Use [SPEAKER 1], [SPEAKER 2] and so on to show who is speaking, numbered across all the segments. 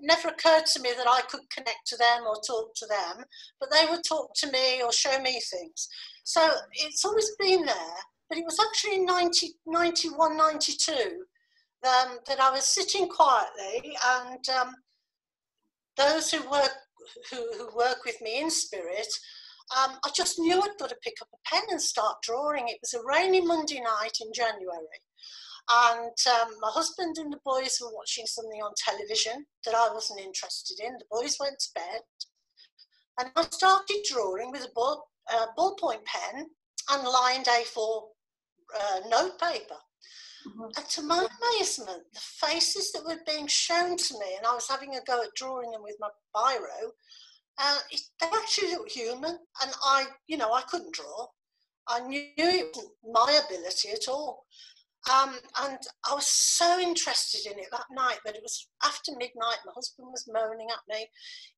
[SPEAKER 1] never occurred to me that I could connect to them or talk to them, but they would talk to me or show me things. So it's always been there, but it was actually in 91, 92 that I was sitting quietly, and those who work with me in spirit, I just knew I'd got to pick up a pen and start drawing. It was a rainy Monday night in January. And my husband and the boys were watching something on television that I wasn't interested in. The boys went to bed. And I started drawing with a ballpoint pen and lined A4 note paper. Mm-hmm. And to my amazement, the faces that were being shown to me, and I was having a go at drawing them with my biro, they actually looked human. And I couldn't draw. I knew it wasn't my ability at all. And I was so interested in it that night, but it was after midnight. My husband was moaning at me.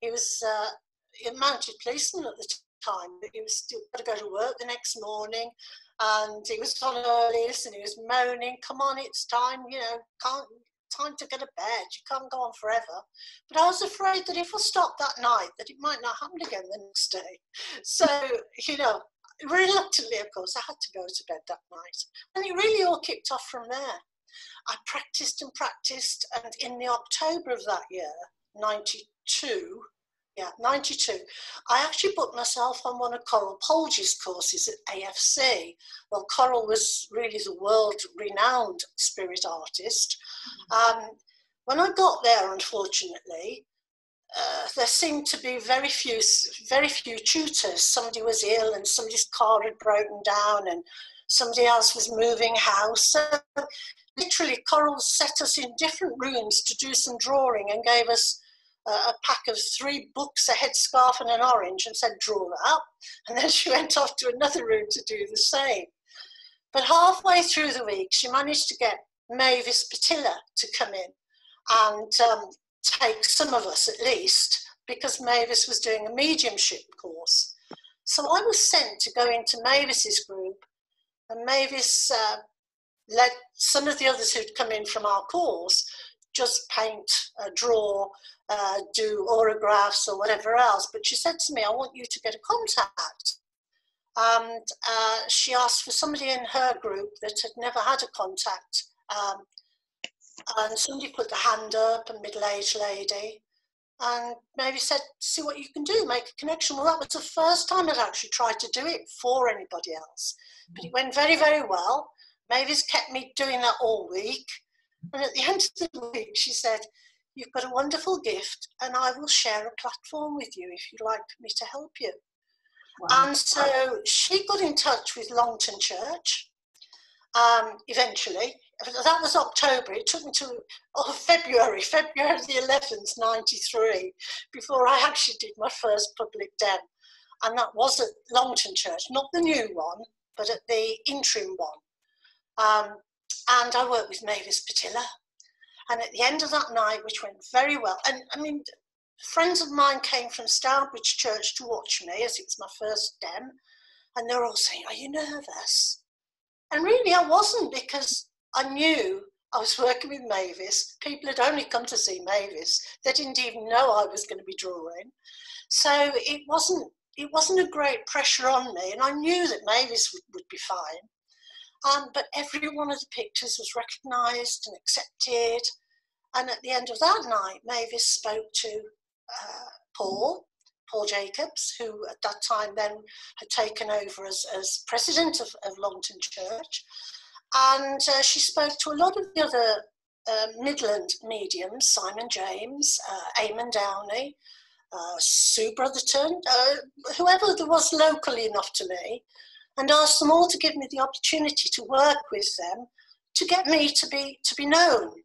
[SPEAKER 1] He was a mounted policeman at the time, but he was still got to go to work the next morning, and he was on earliest, and he was moaning, "Come on, it's time, time to go to bed. You can't go on forever." But I was afraid that if I stopped that night, that it might not happen again the next day. So, reluctantly, of course, I had to go to bed that night. And it really all kicked off from there. I practiced and practiced, and in the October of that year, 92, I actually booked myself on one of Coral Polge's courses at AFC. Well, Coral was really the world-renowned spirit artist. When I got there, unfortunately, there seemed to be very few tutors. Somebody was ill, and somebody's car had broken down, and somebody else was moving house. So literally, Coral set us in different rooms to do some drawing, and gave us a pack of 3 books, a headscarf and an orange, and said, "Draw that." And then she went off to another room to do the same. But halfway through the week, she managed to get Mavis Patilla to come in and take some of us at least, because Mavis was doing a mediumship course. So I was sent to go into Mavis's group, and Mavis let some of the others who'd come in from our course just paint, draw, do autographs or whatever else. But she said to me, "I want you to get a contact." And she asked for somebody in her group that had never had a contact. And somebody put the hand up, a middle-aged lady, and maybe said, "See what you can do, make a connection." Well, that was the first time I'd actually tried to do it for anybody else. But it went very, very well. Mavis kept me doing that all week. And at the end of the week, she said, "You've got a wonderful gift, and I will share a platform with you if you'd like me to help you." Wow. And so she got in touch with Longton Church eventually. That was October. It took me to February the 11th, 93, before I actually did my first public dem. And that was at Longton Church, not the new one, but at the interim one. And I worked with Mavis Patilla. And at the end of that night, which went very well, and I mean, friends of mine came from Stourbridge Church to watch me, as it was my first dem, and they were all saying, "Are you nervous?" And really I wasn't, because I knew I was working with Mavis. People had only come to see Mavis. They didn't even know I was going to be drawing. So it wasn't a great pressure on me, and I knew that Mavis would be fine. But every one of the pictures was recognised and accepted. And at the end of that night, Mavis spoke to Paul Jacobs, who at that time then had taken over as president of Longton Church. And she spoke to a lot of the other Midland mediums, Simon James, Eamon Downey, Sue Brotherton, whoever there was locally enough to me, and asked them all to give me the opportunity to work with them to get me to be known.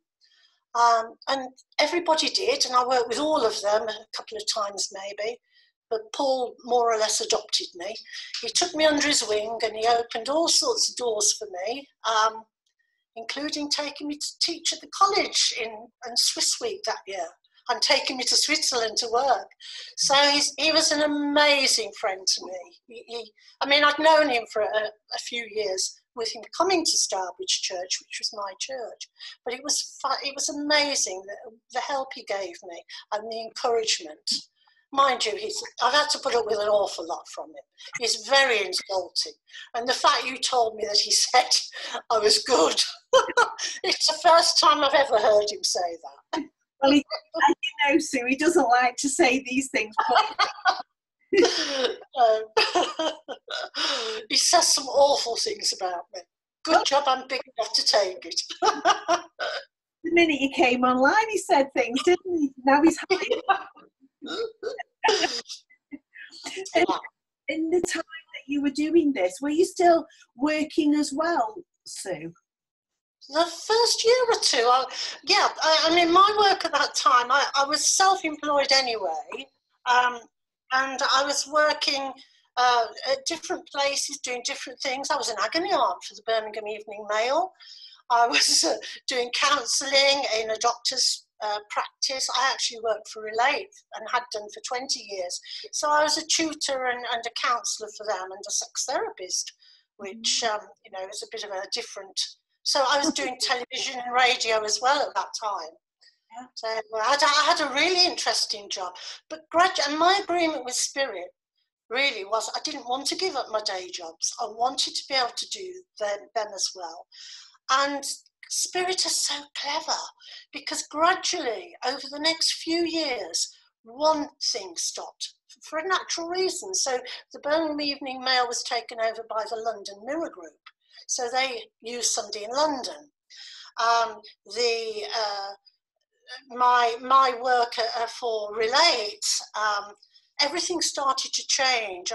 [SPEAKER 1] And everybody did, and I worked with all of them a couple of times maybe, but Paul more or less adopted me. He took me under his wing, and he opened all sorts of doors for me, including taking me to teach at the college in Swiss Week that year, and taking me to Switzerland to work. So he was an amazing friend to me. I mean, I'd known him for a few years with him coming to Stourbridge Church, which was my church. But it was it was amazing, the help he gave me and the encouragement. Mind you, I've had to put up with an awful lot from him. He's very insulting. And the fact you told me that he said I was good, it's the first time I've ever heard him say that.
[SPEAKER 2] Well, as you know, Sue, he doesn't like to say these things.
[SPEAKER 1] He says some awful things about me. Good job I'm big enough to take it.
[SPEAKER 2] The minute you came online, he said things, didn't he? Now he's hiding. In the time that you were doing this, were you still working as well, Sue?
[SPEAKER 1] The first year or two, I mean, my work at that time, I was self-employed anyway, and I was working at different places, doing different things. I was an agony aunt for the Birmingham Evening Mail. I was doing counselling in a doctor's practice. I actually worked for Relate and had done for 20 years. So I was a tutor and a counsellor for them and a sex therapist, which, you know, is a bit of a different... So I was doing television and radio as well at that time. Yeah. So I had a really interesting job. But and my agreement with Spirit really was I didn't want to give up my day jobs. I wanted to be able to do them as well. And Spirit is so clever because gradually over the next few years, one thing stopped for a natural reason. So the Birmingham Evening Mail was taken over by the London Mirror Group. So they used somebody in London. My work for Relate, everything started to change.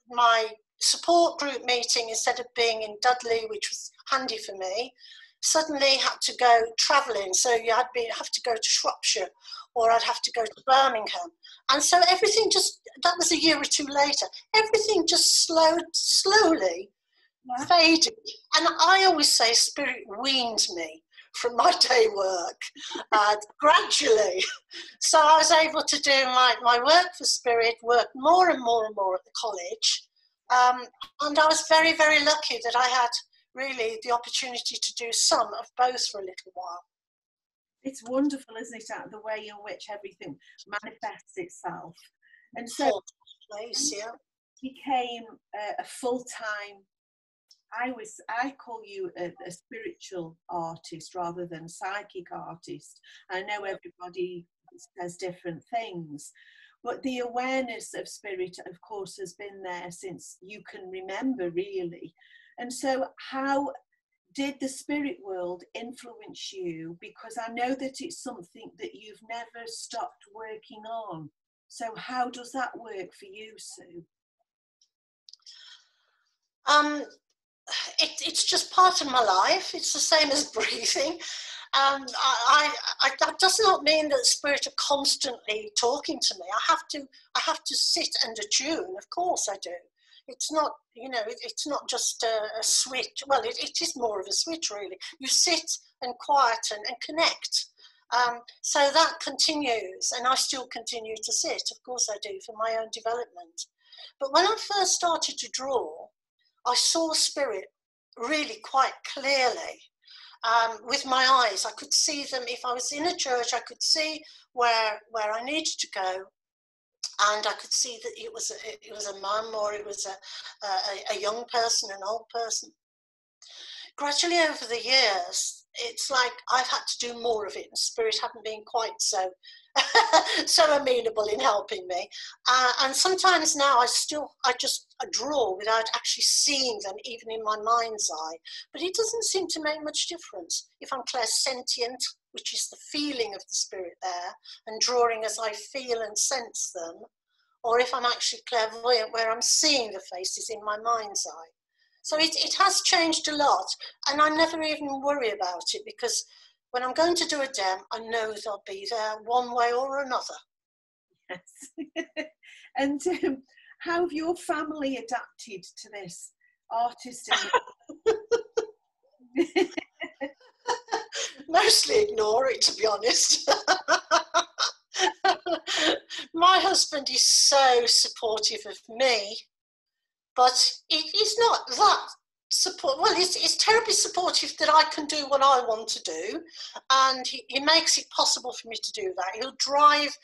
[SPEAKER 1] My support group meeting, instead of being in Dudley, which was handy for me, suddenly had to go travelling. So you have to go to Shropshire, or I'd have to go to Birmingham. And so everything that was a year or two later, everything just slowly faded. And I always say Spirit weaned me from my day work gradually. So I was able to do my work for Spirit, work more and more and more at the college. And I was very, very lucky that I had really the opportunity to do some of both for a little while.
[SPEAKER 2] It's wonderful, isn't it, the way in which everything manifests itself. And so became a full-time, I call you a spiritual artist rather than psychic artist. I know everybody says different things, but the awareness of Spirit, of course, has been there since you can remember, really. And so how did the spirit world influence you? Because I know that it's something that you've never stopped working on. So how does that work for you, Sue?
[SPEAKER 1] It's just part of my life. It's the same as breathing. That does not mean that Spirit are constantly talking to me. I have to sit and attune. Of course I do. It's not, you know, it's not just a switch. Well, it is more of a switch, really. You sit and quieten and connect. So that continues, and I still continue to sit. Of course I do, for my own development. But when I first started to draw, I saw Spirit really quite clearly with my eyes. I could see them. If I was in a church, I could see where I needed to go, and I could see that it was a mum, or it was a young person, an old person. Gradually over the years, it's like I've had to do more of it, and Spirit haven't been quite so amenable in helping me. And sometimes now I just draw without actually seeing them, even in my mind's eye. But it doesn't seem to make much difference if I'm clairsentient, which is the feeling of the Spirit there, and drawing as I feel and sense them, or if I'm actually clairvoyant, where I'm seeing the faces in my mind's eye. So it has changed a lot, and I never even worry about it, because when I'm going to do a dem, I know they'll be there one way or another.
[SPEAKER 2] Yes. And how have your family adapted to this artist?
[SPEAKER 1] Mostly ignore it, to be honest. My husband is so supportive of me, but he's not that support. Well, he's terribly supportive that I can do what I want to do, and he makes it possible for me to do that. He'll drive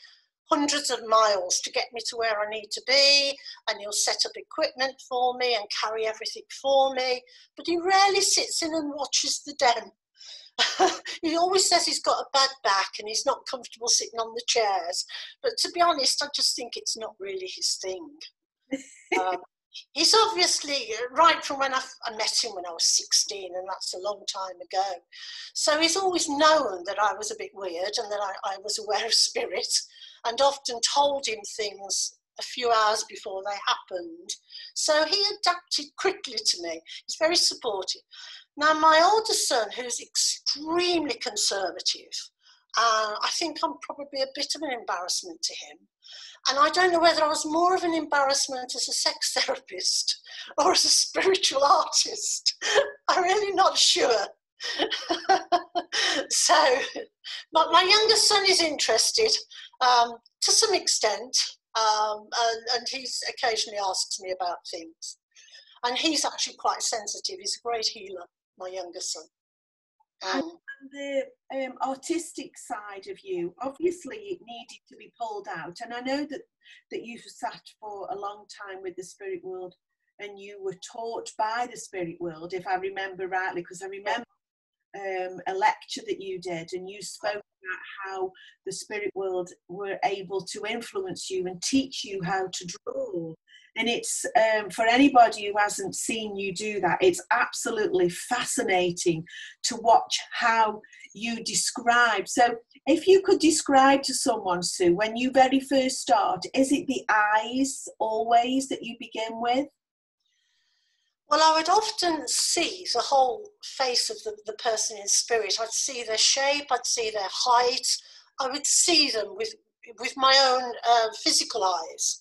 [SPEAKER 1] hundreds of miles to get me to where I need to be, and he'll set up equipment for me and carry everything for me, but he rarely sits in and watches the den. He always says he's got a bad back and he's not comfortable sitting on the chairs, but to be honest, I just think it's not really his thing. He's obviously, right from when I met him when I was 16, and that's a long time ago, so he's always known that I was a bit weird and that I was aware of spirit, and often told him things a few hours before they happened. So he adapted quickly to me. He's very supportive. Now, my older son, who's extremely conservative, I think I'm probably a bit of an embarrassment to him. And I don't know whether I was more of an embarrassment as a sex therapist or as a spiritual artist. I'm really not sure. So, but my younger son is interested to some extent, and he occasionally asks me about things. And he's actually quite sensitive. He's a great healer, my younger son.
[SPEAKER 2] And the artistic side of you, obviously it needed to be pulled out. And I know that you've sat for a long time with the spirit world and you were taught by the spirit world, if I remember rightly, because I remember a lecture that you did, and you spoke about how the spirit world were able to influence you and teach you how to draw. And it's, for anybody who hasn't seen you do that, it's absolutely fascinating to watch how you describe. So if you could describe to someone, Sue, when you very first start, is it the eyes always that you begin with?
[SPEAKER 1] Well, I would often see the whole face of the person in spirit. I'd see their shape, I'd see their height, I would see them with my own physical eyes.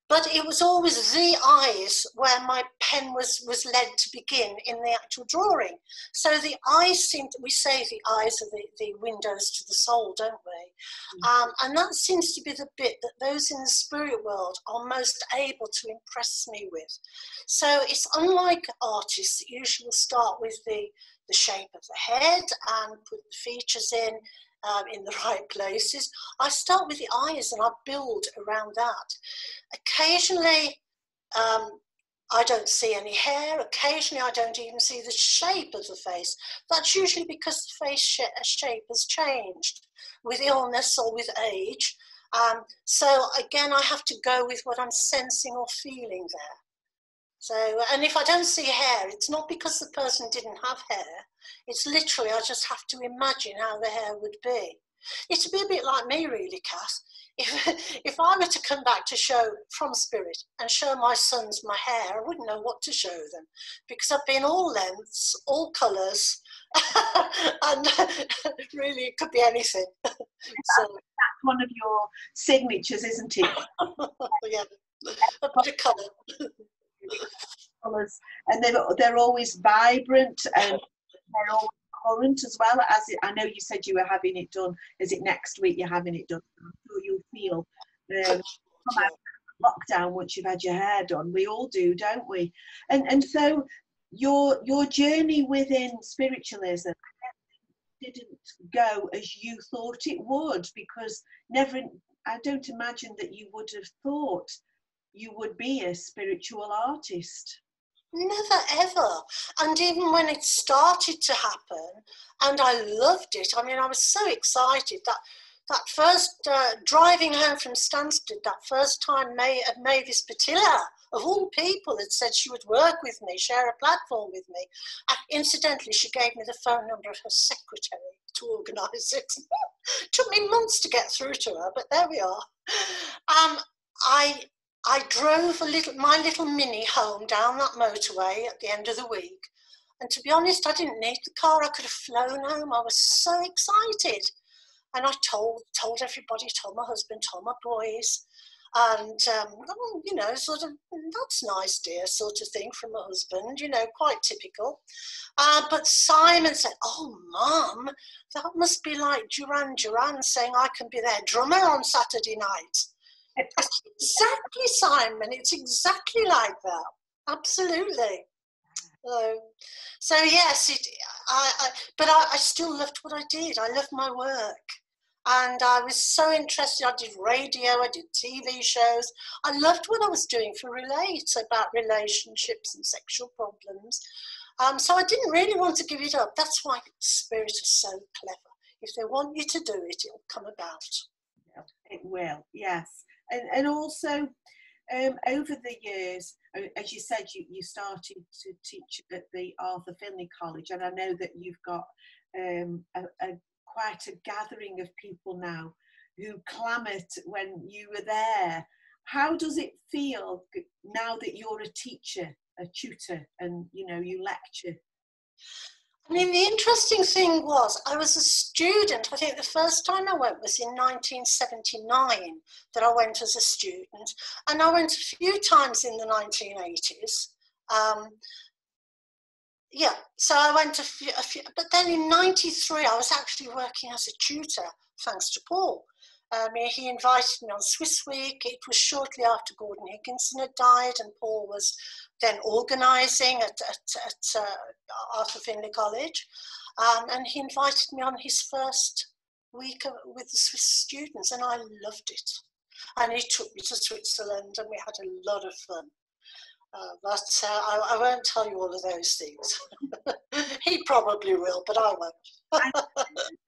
[SPEAKER 1] But it was always the eyes where my pen was led to begin in the actual drawing. So the eyes we say the eyes are the windows to the soul, don't we? And that seems to be the bit that those in the spirit world are most able to impress me with. So it's unlike artists that usually will start with the shape of the head and put the features in the right places. I start with the eyes and I build around that. Occasionally, I don't see any hair. Occasionally, I don't even see the shape of the face. That's usually because the face shape has changed with illness or with age. So again, I have to go with what I'm sensing or feeling there. So, and if I don't see hair, it's not because the person didn't have hair. It's literally, I just have to imagine how the hair would be. It'd be a bit like me, really, Kath. If I were to come back to show from spirit and show my sons my hair, I wouldn't know what to show them, because I've been all lengths, all colours, and really it could be anything. So,
[SPEAKER 2] that's one of your signatures, isn't it?
[SPEAKER 1] Yeah, a bit of colour.
[SPEAKER 2] Colours, and they're always vibrant and they're always current as well. As I know you said you were having it done. Is it next week you're having it done? I'm sure you'll feel come out of lockdown once you've had your hair done. We all do, don't we? And so your journey within spiritualism didn't go as you thought it would, because I don't imagine that you would have thought you would be a spiritual artist.
[SPEAKER 1] Never ever. And even when it started to happen, and I loved it, I mean, I was so excited that first driving home from Stansted, that first time Mavis Patilla, of all people, had said she would work with me, share a platform with me. Incidentally, she gave me the phone number of her secretary to organise it. It took me months to get through to her, but there we are. I drove my little Mini home down that motorway at the end of the week. And to be honest, I didn't need the car. I could have flown home. I was so excited. And I told everybody, told my husband, told my boys. And, you know, sort of, that's nice, dear, sort of thing from my husband, you know, quite typical. But Simon said, oh, Mum, that must be like Duran Duran saying I can be their drummer on Saturday night. Exactly, Simon. It's exactly like that. Absolutely. So yes, but I still loved what I did. I loved my work. And I was so interested. I did radio, I did TV shows. I loved what I was doing for Relate, about relationships and sexual problems. So I didn't really want to give it up. That's why Spirit is so clever. If they want you to do it, it'll come about.
[SPEAKER 2] It will, yes. And also, over the years, as you said, you started to teach at the Arthur Findlay College, and I know that you've got quite a gathering of people now who clamoured when you were there. How does it feel now that you're a teacher, a tutor, and you lecture?
[SPEAKER 1] I mean, the interesting thing was, I was a student. I think the first time I went was in 1979 that I went as a student, and I went a few times in the 1980s. Yeah, so I went a few, but then in 93 I was actually working as a tutor, thanks to Paul. He invited me on Swiss Week. It was shortly after Gordon Higginson had died, and Paul was then organising at Arthur Findlay College, and he invited me on his first week with the Swiss students, and I loved it. And he took me to Switzerland, and we had a lot of fun. But I won't tell you all of those things. He probably will, but I won't.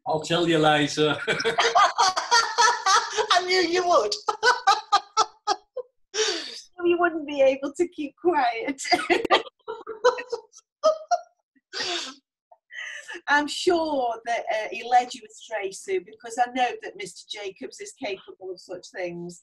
[SPEAKER 3] I'll tell you later.
[SPEAKER 1] I knew you would.
[SPEAKER 2] You wouldn't be able to keep quiet. I'm sure that he led you astray, Sue, because I know that Mr. Jacobs is capable of such things.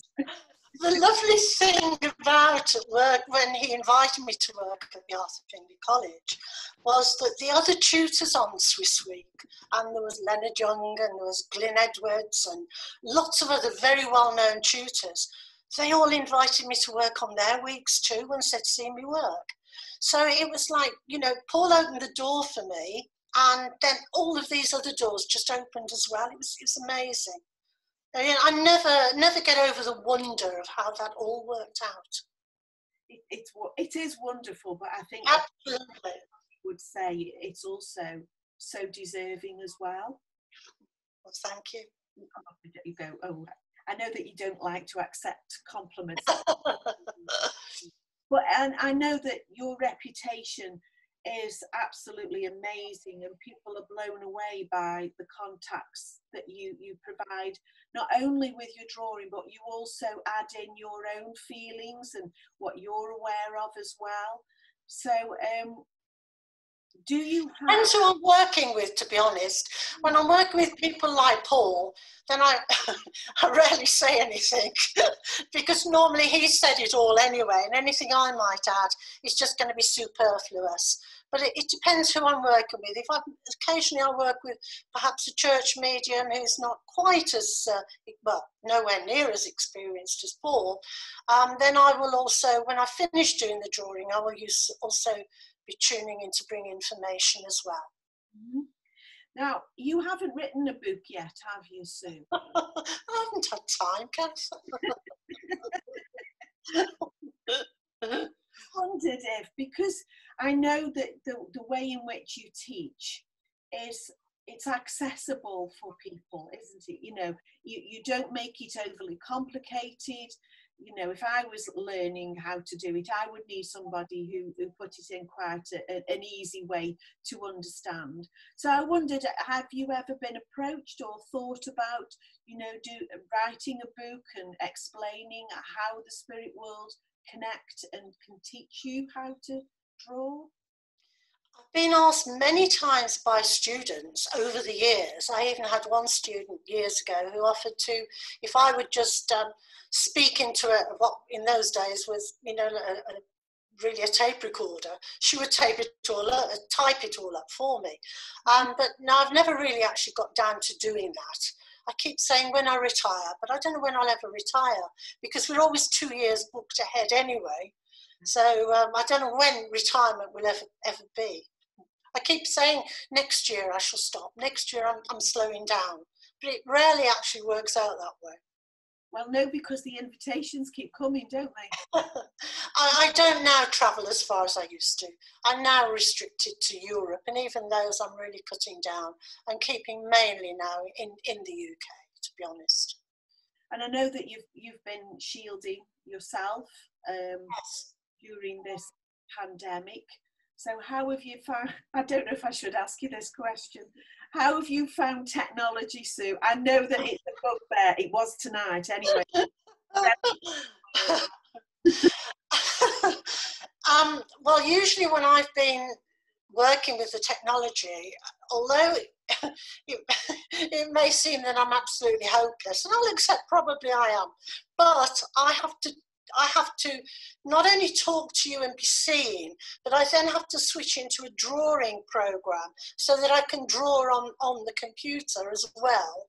[SPEAKER 1] The lovely thing about work, when he invited me to work at the Arthur Findlay College, was that the other tutors on Swiss Week, and there was Leonard Young and there was Glyn Edwards and lots of other very well-known tutors, they all invited me to work on their weeks too once they'd seen me work. So it was like, Paul opened the door for me, and then all of these other doors just opened as well. It was amazing. I never get over the wonder of how that all worked out.
[SPEAKER 2] It is wonderful, but I think
[SPEAKER 1] absolutely
[SPEAKER 2] I would say it's also so deserving as well.
[SPEAKER 1] Well, thank you.
[SPEAKER 2] You go, oh, I know that you don't like to accept compliments, but and I know that your reputation is absolutely amazing, and people are blown away by the contacts that you provide, not only with your drawing, but you also add in your own feelings and what you're aware of as well. So do you have...
[SPEAKER 1] Depends who I'm working with, to be honest. When I'm working with people like Paul, then I rarely say anything because normally he said it all anyway, and anything I might add is just going to be superfluous. But it depends who I'm working with. If occasionally I work with perhaps a church medium who's not quite as, nowhere near as experienced as Paul, then I will also, when I finish doing the drawing, I will also be tuning in to bring information as well.
[SPEAKER 2] Mm-hmm. Now, you haven't written a book yet, have you, Sue?
[SPEAKER 1] I haven't had time, Kath.
[SPEAKER 2] Wondered if, because I know that the way in which you teach it's accessible for people, isn't it? You don't make it overly complicated. If I was learning how to do it, I would need somebody who put it in quite an easy way to understand. So I wondered, have you ever been approached or thought about, writing a book and explaining how the spirit world connect and can teach you how to draw?
[SPEAKER 1] I've been asked many times by students over the years. I even had one student years ago who offered to, if I would just speak into what in those days was, really a tape recorder, she would type it all up for me. But no, I've never really actually got down to doing that. I keep saying when I retire, but I don't know when I'll ever retire because we're always 2 years booked ahead anyway. So I don't know when retirement will ever be. I keep saying next year I shall stop. Next year I'm slowing down. But it rarely actually works out that way.
[SPEAKER 2] Well, no, because the invitations keep coming, don't they?
[SPEAKER 1] I don't now travel as far as I used to. I'm now restricted to Europe, and even those I'm really cutting down and keeping mainly now in the UK, to be honest.
[SPEAKER 2] And I know that you've been shielding yourself
[SPEAKER 1] Yes.
[SPEAKER 2] during this pandemic. So how have you found, I don't know if I should ask you this question, how have you found technology, Sue? I know that it's a bugbear. It was tonight anyway.
[SPEAKER 1] Well, usually when I've been working with the technology, although it may seem that I'm absolutely hopeless, and I'll accept probably I am, but I have to not only talk to you and be seen, but I then have to switch into a drawing program so that I can draw on the computer as well.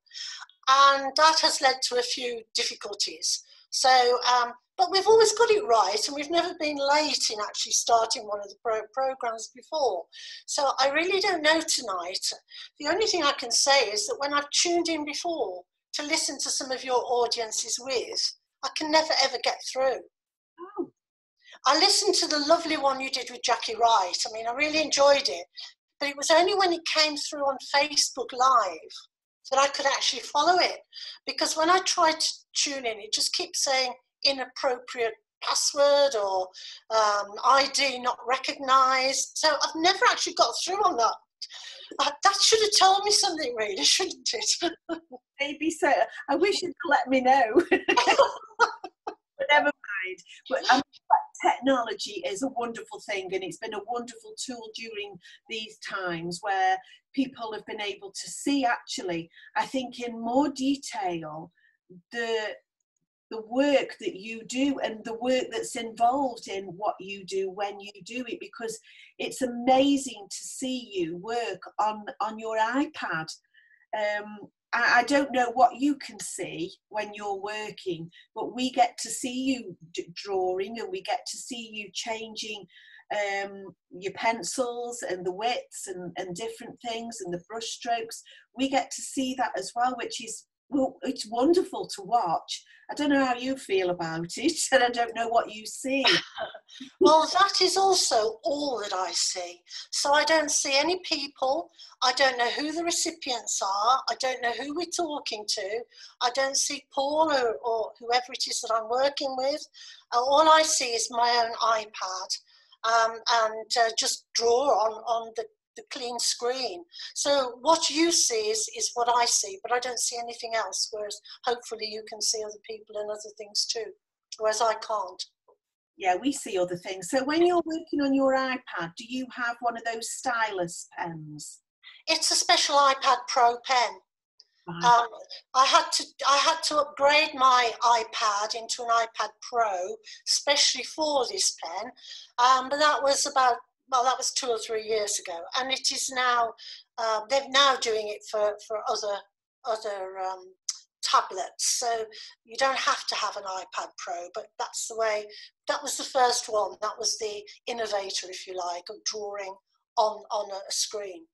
[SPEAKER 1] And that has led to a few difficulties. So, but we've always got it right, and we've never been late in actually starting one of the programs before. So I really don't know tonight. The only thing I can say is that when I've tuned in before to listen to some of your audiences with, I can never ever get through.
[SPEAKER 2] Oh.
[SPEAKER 1] I listened to the lovely one you did with Jackie Wright. I mean, I really enjoyed it, but it was only when it came through on Facebook Live that I could actually follow it. Because when I tried to tune in, it just keeps saying inappropriate password or ID not recognised. So I've never actually got through on that. That should have told me something, really, shouldn't it?
[SPEAKER 2] Maybe so. I wish you'd let me know. But never mind. But technology is a wonderful thing, and it's been a wonderful tool during these times where people have been able to see, actually, I think in more detail, the work that you do and the work that's involved in what you do when you do it, because it's amazing to see you work on your iPad. I don't know what you can see when you're working, but we get to see you drawing, and we get to see you changing your pencils and the widths and different things and the brush strokes. We get to see that as well, which is, well, it's wonderful to watch. I don't know how you feel about it, and I don't know what you see.
[SPEAKER 1] Well, that is also all that I see. So I don't see any people. I don't know who the recipients are. I don't know who we're talking to. I don't see Paul or whoever it is that I'm working with. All I see is my own iPad and just draw on the clean screen. So what you see is what I see, but I don't see anything else, whereas hopefully you can see other people and other things too, whereas I can't.
[SPEAKER 2] Yeah, we see other things. So when you're working on your iPad, do you have one of those stylus pens?
[SPEAKER 1] It's a special iPad Pro pen.
[SPEAKER 2] Right.
[SPEAKER 1] I had to upgrade my iPad into an iPad Pro, especially for this pen. But that was that was 2 or 3 years ago, and it is now. They're now doing it for other tablets, so you don't have to have an iPad Pro. But that's the way. That was the first one. That was the innovator, if you like, of drawing on a screen.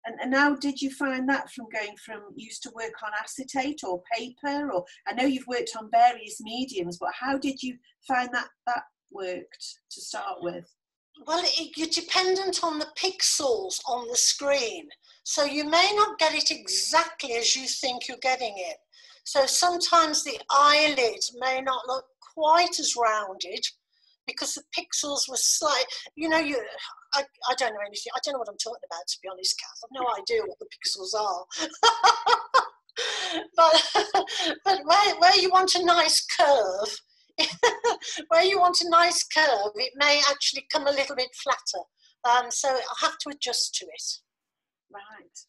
[SPEAKER 2] And now, did you find that from going from used to work on acetate or paper, or I know you've worked on various mediums, but how did you find that worked to start with?
[SPEAKER 1] Well, you're dependent on the pixels on the screen, so you may not get it exactly as you think you're getting it. So sometimes the eyelid may not look quite as rounded because the pixels were slight. You know, I don't know anything. I don't know what I'm talking about, to be honest, Kath. I've no idea what the pixels are. but where you want a nice curve, where you want a nice curve, it may actually come a little bit flatter. So I'll have to adjust to it.
[SPEAKER 2] Right.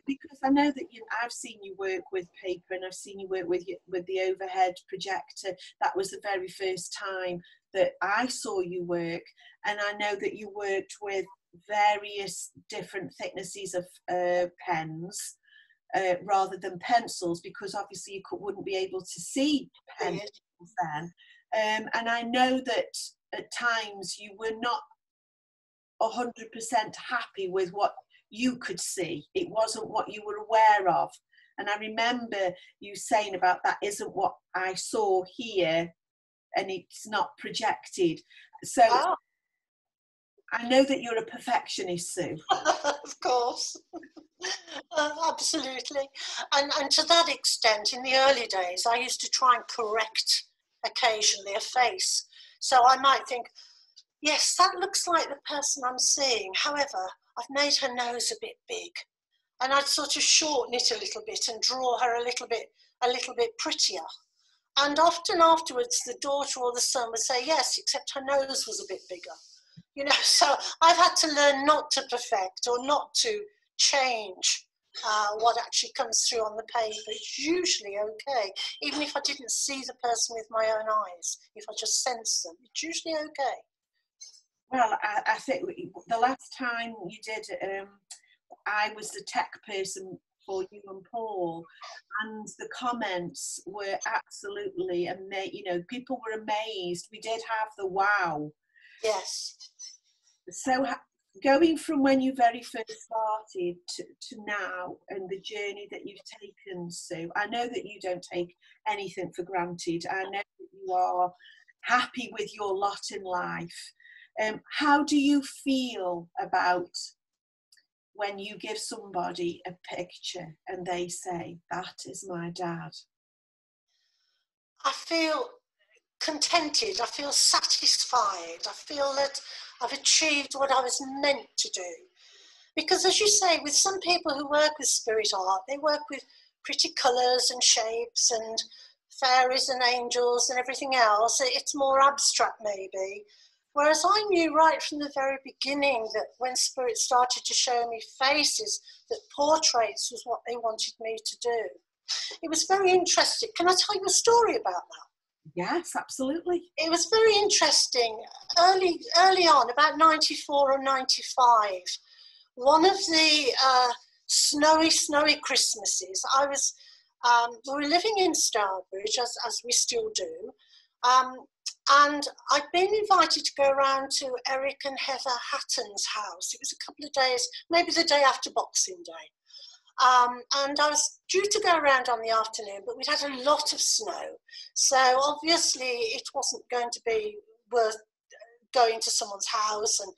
[SPEAKER 2] Because I know that I've seen you work with paper, and I've seen you work with the overhead projector. That was the very first time that I saw you work, and I know that you worked with various different thicknesses of pens rather than pencils, because obviously you wouldn't be able to see pencils then. And I know that at times you were not 100% happy with what you could see. It wasn't what you were aware of. And I remember you saying about that isn't what I saw here, and it's not projected. So I know that you're a perfectionist, Sue.
[SPEAKER 1] Of course. Absolutely. And to that extent, in the early days, I used to try and correct occasionally a face. So I might think, yes, that looks like the person I'm seeing. However, I've made her nose a bit big. And I'd sort of shorten it a little bit and draw her a little bit prettier. And often afterwards, the daughter or the son would say, yes, except her nose was a bit bigger. You know, so I've had to learn not to perfect or not to change what actually comes through on the page, but it's usually okay. Even if I didn't see the person with my own eyes, if I just sense them, it's usually okay.
[SPEAKER 2] Well, I think the last time you did, I was the tech person for you and Paul, and the comments were absolutely amazing. You know, people were amazed. We did have the wow.
[SPEAKER 1] Yes.
[SPEAKER 2] So going from when you very first started to now, and the journey that you've taken, Sue, I know that you don't take anything for granted. I know that you are happy with your lot in life. How do you feel about when you give somebody a picture and they say, that is my dad?
[SPEAKER 1] I feel contented, I feel satisfied, I feel that I've achieved what I was meant to do. Because as you say, with some people who work with spirit art, they work with pretty colours and shapes and fairies and angels and everything else. It's more abstract maybe. Whereas I knew right from the very beginning that when spirit started to show me faces, that portraits was what they wanted me to do. It was very interesting. Can I tell you a story about that?
[SPEAKER 2] Yes, absolutely.
[SPEAKER 1] It was very interesting. Early on, about 94 or 95, one of the snowy Christmases, we were living in Stourbridge, as we still do, and I'd been invited to go around to Eric and Heather Hatton's house. It was a couple of days, maybe the day after Boxing Day. And I was due to go around on the afternoon, but we'd had a lot of snow. So obviously it wasn't going to be worth going to someone's house, and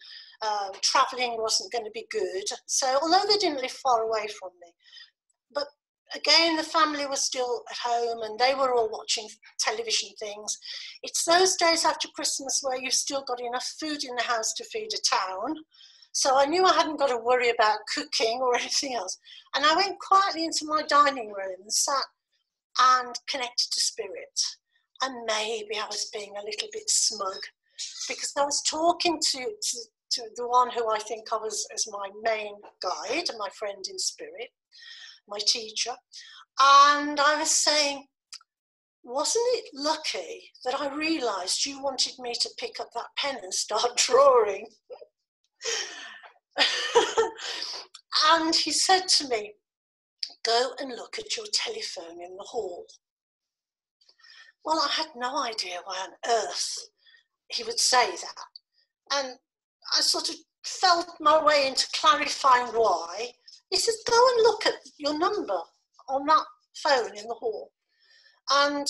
[SPEAKER 1] travelling wasn't going to be good. So although they didn't live far away from me, but again, the family was still at home and they were all watching television things. It's those days after Christmas where you've still got enough food in the house to feed a town. So I knew I hadn't got to worry about cooking or anything else. And I went quietly into my dining room and sat and connected to spirit. And maybe I was being a little bit smug because I was talking to the one who I think of as my main guide, my friend in spirit, my teacher. And I was saying, wasn't it lucky that I realised you wanted me to pick up that pen and start drawing? And he said to me, go and look at your telephone in the hall. Well, I had no idea why on earth he would say that. And I sort of felt my way into clarifying why. He says, go and look at your number on that phone in the hall. And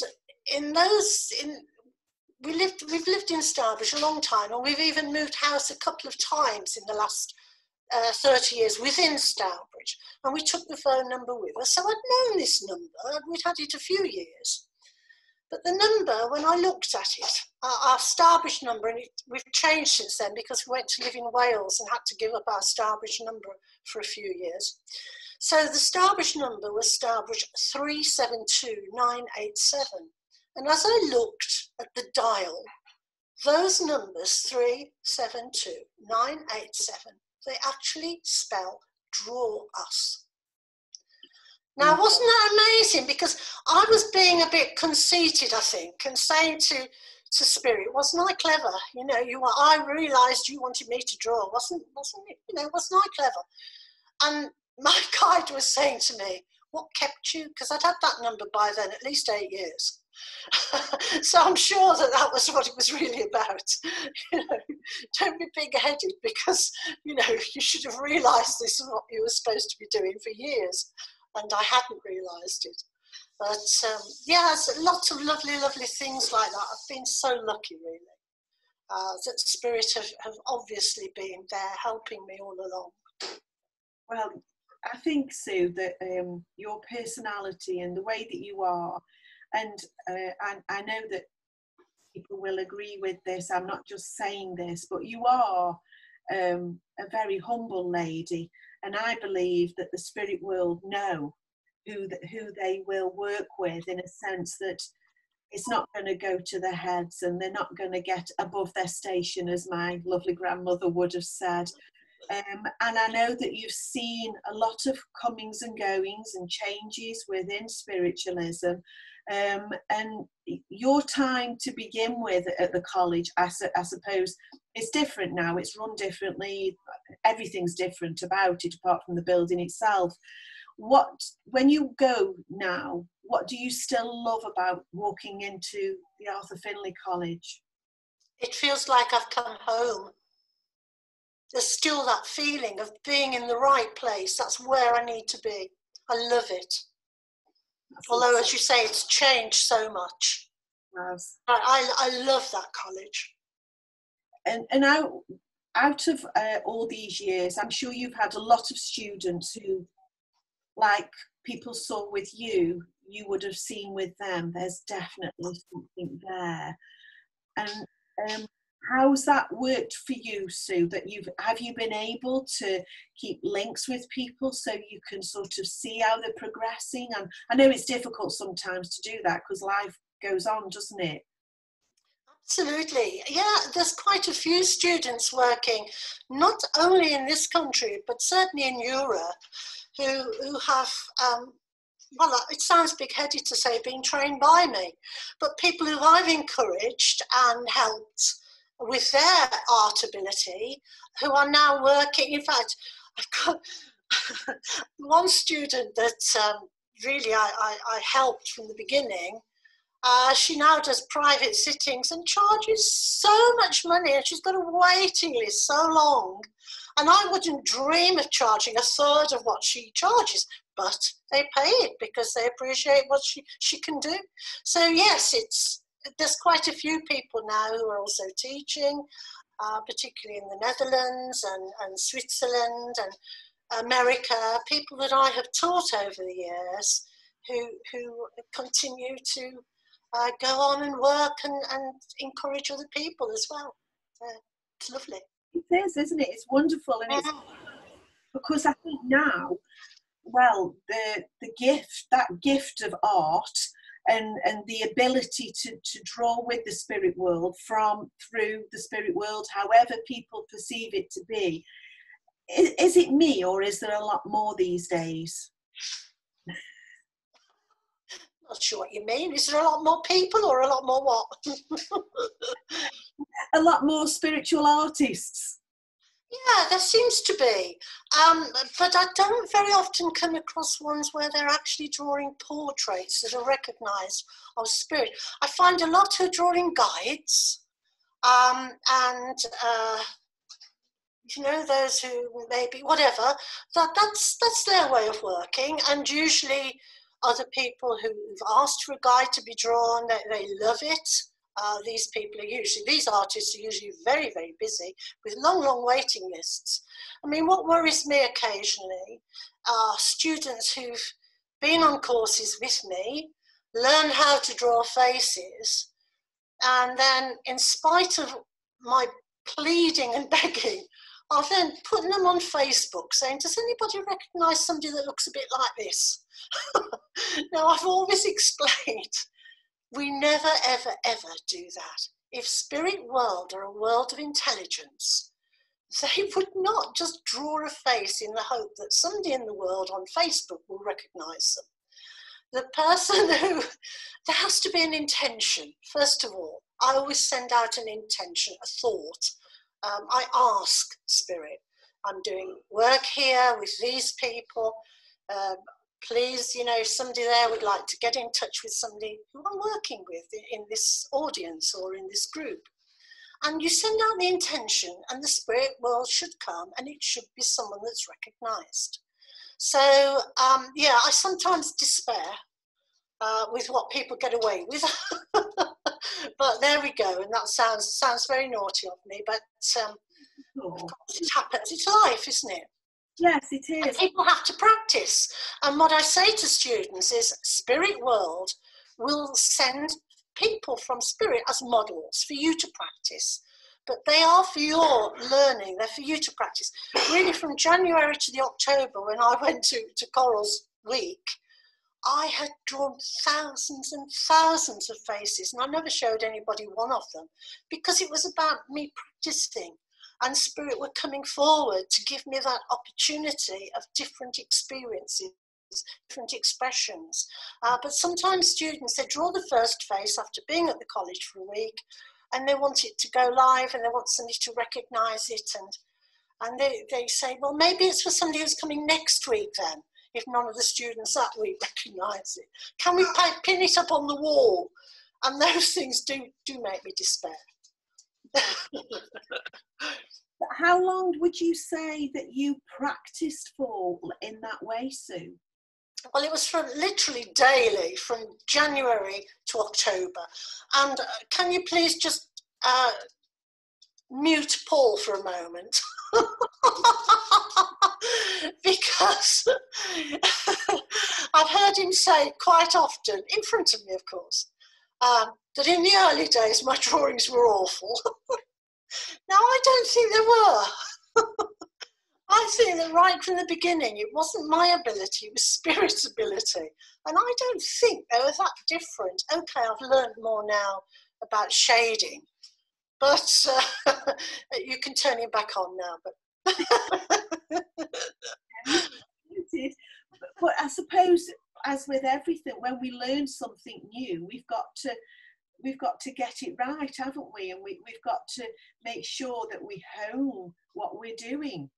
[SPEAKER 1] we've lived in Stourbridge a long time, and we've even moved house a couple of times in the last 30 years within Stourbridge, and we took the phone number with us. So I'd known this number, we'd had it a few years. But the number, when I looked at it, our Stourbridge number, and we've changed since then because we went to live in Wales and had to give up our Stourbridge number for a few years. So the Stourbridge number was Stourbridge 372987. And as I looked at the dial, those numbers 372987, they actually spell draw us. Now, wasn't that amazing? Because I was being a bit conceited, I think, and saying to Spirit, wasn't I clever? You know, I realised you wanted me to draw, wasn't it? You know, wasn't I clever? And my guide was saying to me, what kept you? Because I'd had that number by then at least 8 years. So I'm sure that was what it was really about. You know, don't be big-headed, because, you know, you should have realised this is what you were supposed to be doing for years. and I hadn't realised it. But yeah, lots of lovely, lovely things like that. I've been so lucky, really. That Spirit have obviously been there helping me all along.
[SPEAKER 2] Well, I think, Sue, that your personality and the way that you are, and I know that people will agree with this, I'm not just saying this, but you are a very humble lady, and I believe that the spirit world know who they will work with, in a sense that it's not going to go to their heads, and they're not going to get above their station, as my lovely grandmother would have said. And I know that you've seen a lot of comings and goings and changes within spiritualism. And your time to begin with at the college, I suppose, it's different now. It's run differently. Everything's different about it, apart from the building itself. When you go now, what do you still love about walking into the Arthur Findlay College?
[SPEAKER 1] It feels like I've come home. There's still that feeling of being in the right place. That's where I need to be. I love it. Although, as you say, it's changed so much.
[SPEAKER 2] Yes.
[SPEAKER 1] I love that college.
[SPEAKER 2] And out of all these years, I'm sure you've had a lot of students who, like people saw with you, you would have seen with them. There's definitely something there. And how's that worked for you, Sue? That have you been able to keep links with people so you can sort of see how they're progressing? And I know it's difficult sometimes to do that because life goes on, doesn't it?
[SPEAKER 1] Absolutely. Yeah, there's quite a few students working, not only in this country, but certainly in Europe, who have, well, it sounds big-headed to say being trained by me, but people who I've encouraged and helped with their art ability, who are now working. In fact, I've got one student that really I helped from the beginning. She now does private sittings and charges so much money, and she's got a waiting list so long. And I wouldn't dream of charging a third of what she charges, but they pay it because they appreciate what she can do. So yes, there's quite a few people now who are also teaching, particularly in the Netherlands and Switzerland and America, people that I have taught over the years who continue to go on and work and encourage other people as well. It's lovely.
[SPEAKER 2] It is, isn't it? It's wonderful. And it's because I think now, well, the gift of art and the ability to draw with the spirit world through the spirit world, however people perceive it to be. Is it me, or is there a lot more these days?
[SPEAKER 1] Not sure what you mean. Is there a lot more people or a lot more what?
[SPEAKER 2] A lot more spiritual artists.
[SPEAKER 1] Yeah, there seems to be. But I don't very often come across ones where they're actually drawing portraits that are recognised of spirit. I find a lot who are drawing guides and you know, those who maybe, whatever, that's their way of working. And usually other people who've asked for a guide to be drawn, they love it. These artists are usually very, very busy with long waiting lists. I mean, what worries me occasionally are students who've been on courses with me, learn how to draw faces, and then in spite of my pleading and begging, I've then putting them on Facebook saying, does anybody recognise somebody that looks a bit like this? Now, I've always explained, we never, ever, ever do that. If spirit world are a world of intelligence, they would not just draw a face in the hope that somebody in the world on Facebook will recognise them. The person there has to be an intention. First of all, I always send out an intention, a thought. I ask spirit, I'm doing work here with these people. Please, you know, if somebody there would like to get in touch with somebody who I'm working with in this audience or in this group. And you send out the intention and the spirit world should come and it should be someone that's recognised. So, yeah, I sometimes despair with what people get away with. But there we go, and that sounds very naughty of me, but of course it happens. It's life, isn't it?
[SPEAKER 2] Yes, it
[SPEAKER 1] And
[SPEAKER 2] is.
[SPEAKER 1] people have to practice. And what I say to students is Spirit World will send people from Spirit as models for you to practice. But they are for your learning, they're for you to practice. Really, from January to the October, when I went to Coral's Week, I had drawn thousands and thousands of faces, and I never showed anybody one of them, because it was about me practicing. And Spirit were coming forward to give me that opportunity of different experiences, different expressions. But sometimes students, they draw the first face after being at the college for a week, and they want it to go live, and they want somebody to recognise it. And they say, well, maybe it's for somebody who's coming next week then, if none of the students that week recognise it. Can we pin it up on the wall? And those things do make me despair.
[SPEAKER 2] How long would you say that you practiced for in that way, Sue?
[SPEAKER 1] Well, it was from literally daily, from January to October. And can you please just mute Paul for a moment? Because I've heard him say quite often, in front of me, of course, that in the early days my drawings were awful. Now, I don't think they were. I think that right from the beginning, it wasn't my ability, it was Spirit's ability. And I don't think they were that different. Okay, I've learned more now about shading, but you can turn it back on now. But
[SPEAKER 2] But I suppose, as with everything, when we learn something new, we've got to get it right, haven't we? And we've got to make sure that we hone what we're doing.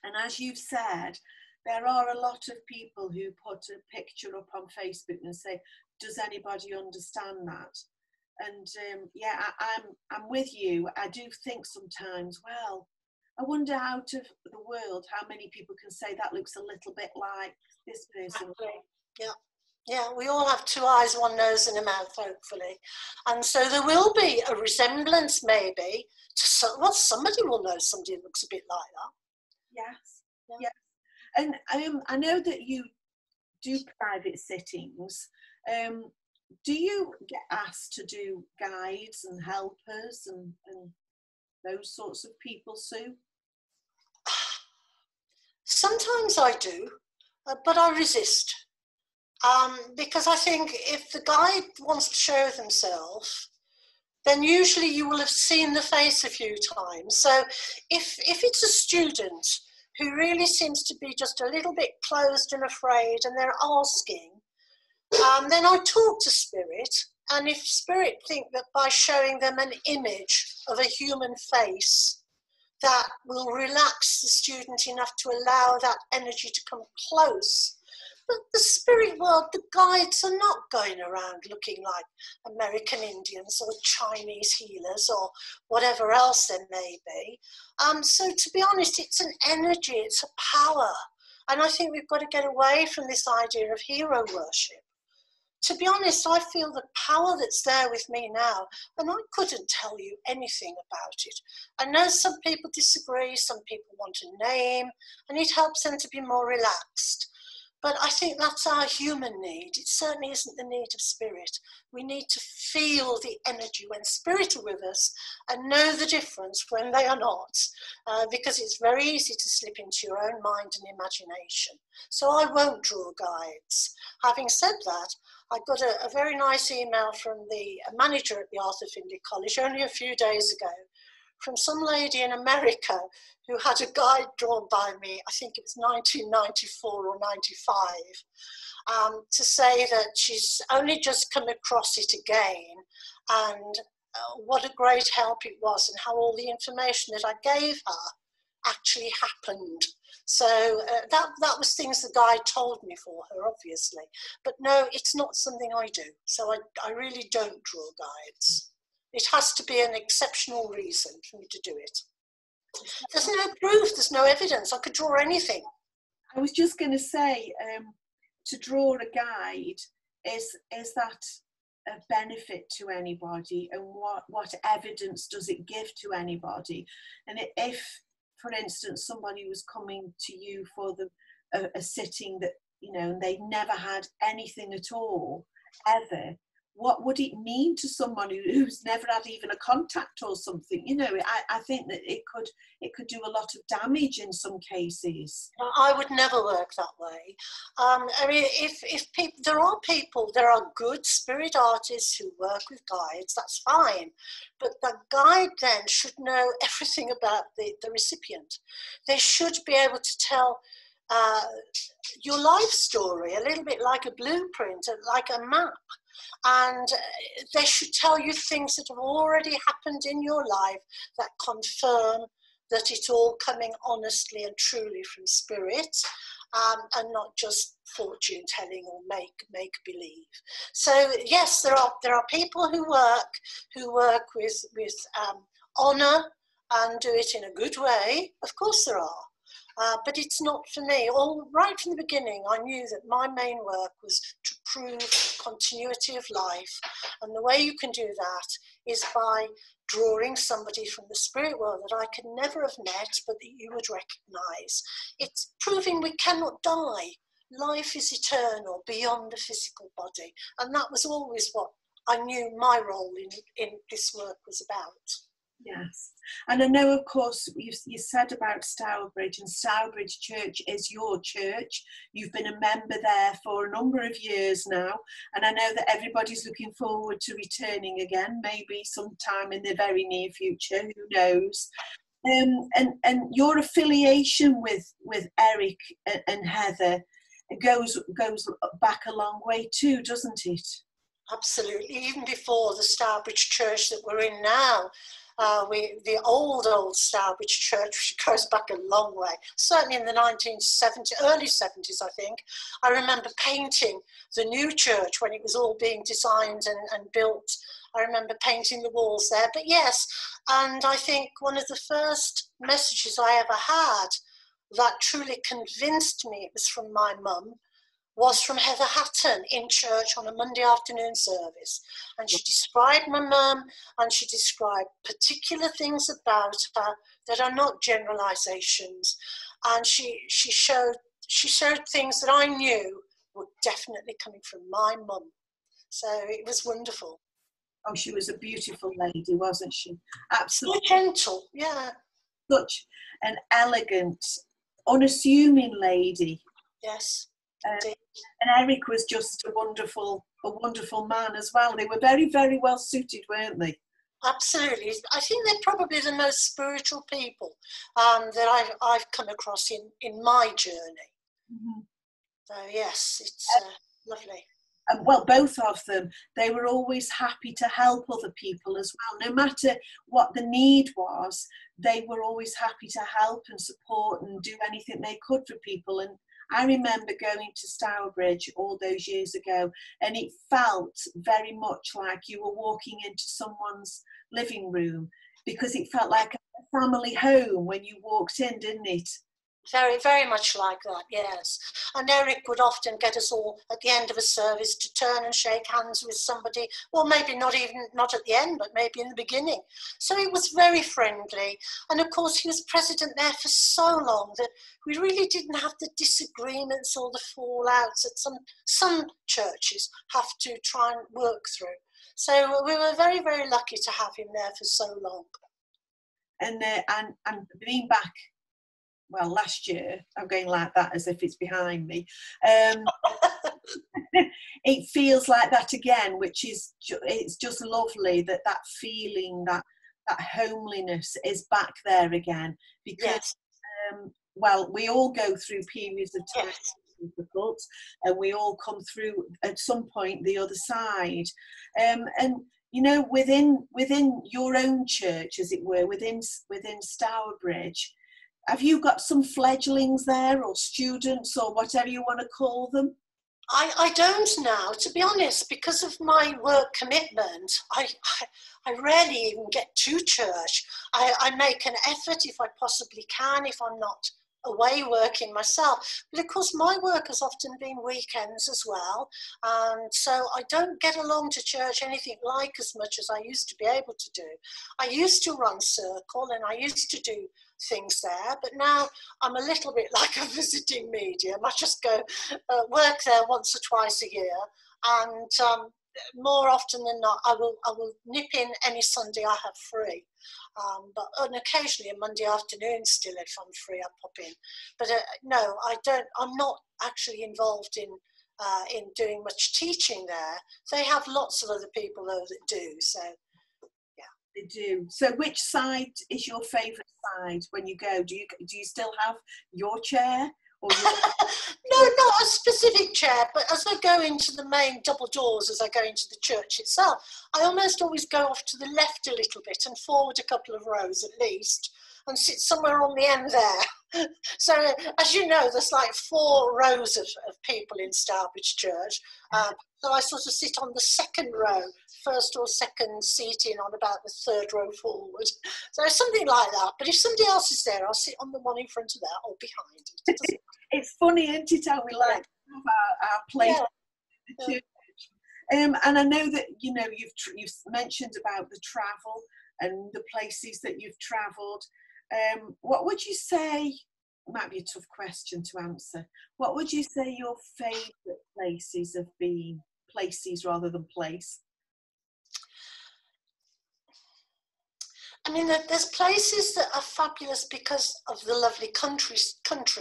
[SPEAKER 2] And as you've said, there are a lot of people who put a picture up on Facebook and say, does anybody understand that? And yeah, I'm with you. I do think sometimes, well, I wonder out of the world how many people can say that looks a little bit like this person.
[SPEAKER 1] Yeah. Yeah, we all have two eyes, one nose and a mouth, hopefully. And so there will be a resemblance maybe to well, somebody will know somebody who looks a bit like that.
[SPEAKER 2] Yes, yeah. And I know that you do private sittings. Do you get asked to do guides and helpers and those sorts of people, Sue?
[SPEAKER 1] Sometimes I do, but I resist. Because I think if the guide wants to show themselves, then usually you will have seen the face a few times. So if it's a student who really seems to be just a little bit closed and afraid and they're asking, then I talk to Spirit, and if Spirit think that by showing them an image of a human face that will relax the student enough to allow that energy to come close. But the Spirit world, the guides are not going around looking like American Indians or Chinese healers or whatever else there may be. So to be honest, it's an energy, it's a power. And I think we've got to get away from this idea of hero worship. To be honest, I feel the power that's there with me now, and I couldn't tell you anything about it. I know some people disagree, some people want a name, and it helps them to be more relaxed. But I think that's our human need. It certainly isn't the need of Spirit. We need to feel the energy when Spirit are with us and know the difference when they are not, because it's very easy to slip into your own mind and imagination. So I won't draw guides. Having said that, I got a very nice email from the manager at the Arthur Findlay College only a few days ago, from some lady in America who had a guide drawn by me, I think it was 1994 or 95, to say that she's only just come across it again and what a great help it was and how all the information that I gave her actually happened. So that was things the guide told me for her, obviously. But no, it's not something I do. So I really don't draw guides. It has to be an exceptional reason for me to do it. There's no proof, there's no evidence. I could draw anything.
[SPEAKER 2] I was just going to say, to draw a guide, is that a benefit to anybody, and what evidence does it give to anybody? And if, for instance, somebody was coming to you for a sitting that, you know, and they never had anything at all, ever, what would it mean to someone who's never had even a contact or something? You know, I think that it could do a lot of damage in some cases.
[SPEAKER 1] I would never work that way. I mean, if people, there are good spirit artists who work with guides, that's fine. But the guide then should know everything about the recipient. They should be able to tell your life story, a little bit like a blueprint, like a map. And they should tell you things that have already happened in your life that confirm that it's all coming honestly and truly from spirit, and not just fortune telling or make believe. So yes, there are people who work with honour and do it in a good way. Of course there are. But it's not for me. Right from the beginning, I knew that my main work was to prove continuity of life. And the way you can do that is by drawing somebody from the spirit world that I could never have met, but that you would recognise. It's proving we cannot die. Life is eternal beyond the physical body. And that was always what I knew my role in this work was about.
[SPEAKER 2] Yes, and I know, of course, you said about Stourbridge, and Stourbridge Church is your church. You've been a member there for a number of years now, and I know that everybody's looking forward to returning again, maybe sometime in the very near future, who knows. And your affiliation with Eric and Heather goes back a long way too, doesn't it?
[SPEAKER 1] Absolutely, even before the Stourbridge Church that we're in now. The old Stourbridge Church, which goes back a long way, certainly in the 1970s, early 70s, I think. I remember painting the new church when it was all being designed and built. I remember painting the walls there. But yes, and I think one of the first messages I ever had that truly convinced me it was from my mum was from Heather Hatton in church on a Monday afternoon service. And she described my mum, and she described particular things about her that are not generalisations. And she showed things that I knew were definitely coming from my mum. So it was wonderful.
[SPEAKER 2] Oh, she was a beautiful lady, wasn't she? Absolutely.
[SPEAKER 1] So gentle, yeah.
[SPEAKER 2] Such an elegant, unassuming lady.
[SPEAKER 1] Yes.
[SPEAKER 2] And Eric was just a wonderful man as well. They were very, very well suited, weren't they?
[SPEAKER 1] Absolutely. I think they're probably the most spiritual people that I've come across in my journey. Mm-hmm. So yes, it's lovely.
[SPEAKER 2] Well, both of them, they were always happy to help other people as well. No matter what the need was, they were always happy to help and support and do anything they could for people. And I remember going to Stourbridge all those years ago, and it felt very much like you were walking into someone's living room, because it felt like a family home when you walked in, didn't it?
[SPEAKER 1] Very, very much like that, yes. And Eric would often get us all at the end of a service to turn and shake hands with somebody, or maybe not at the end, but maybe in the beginning. So it was very friendly. And of course, he was president there for so long that we really didn't have the disagreements or the fallouts that some churches have to try and work through. So we were very, very lucky to have him there for so long.
[SPEAKER 2] And being back, well, last year, I'm going like that as if it's behind me. It feels like that again, which is, it's just lovely that feeling, that homeliness is back there again. Because,
[SPEAKER 1] yes.
[SPEAKER 2] Well, we all go through periods of time
[SPEAKER 1] yes.
[SPEAKER 2] difficult, and we all come through at some point the other side. And you know, within your own church, as it were, within Stourbridge, have you got some fledglings there, or students, or whatever you want to call them?
[SPEAKER 1] I don't now, to be honest, because of my work commitment. I rarely even get to church. I make an effort if I possibly can, if I'm not away working myself. But of course, my work has often been weekends as well. And so I don't get along to church anything like as much as I used to be able to do. I used to run Circle and I used to do things there, but now I'm a little bit like a visiting medium. I just go work there once or twice a year, and more often than not, I will nip in any Sunday I have free. But occasionally a Monday afternoon still, if I'm free, I pop in. But no, I don't. I'm not actually involved in doing much teaching there. They have lots of other people though that do. So yeah,
[SPEAKER 2] they do. So which side is your favourite side when you go? Do you still have your chair? Or
[SPEAKER 1] no, not a specific chair, but as I go into the main double doors, as I go into the church itself, I almost always go off to the left a little bit and forward a couple of rows at least, and sit somewhere on the end there. So, as you know, there's like 4 rows of people in Stourbridge Church. So I sort of sit on the second row, first or second seating on about the 3rd row forward. So something like that. But if somebody else is there, I'll sit on the one in front of that or behind it.
[SPEAKER 2] It's funny, isn't it, how we like to have our place in the church. And I know that, you know, you've mentioned about the travel and the places that you've travelled. What would you say, might be a tough question to answer, what would you say your favourite places have been? Places rather than place?
[SPEAKER 1] I mean, there's places that are fabulous because of the lovely country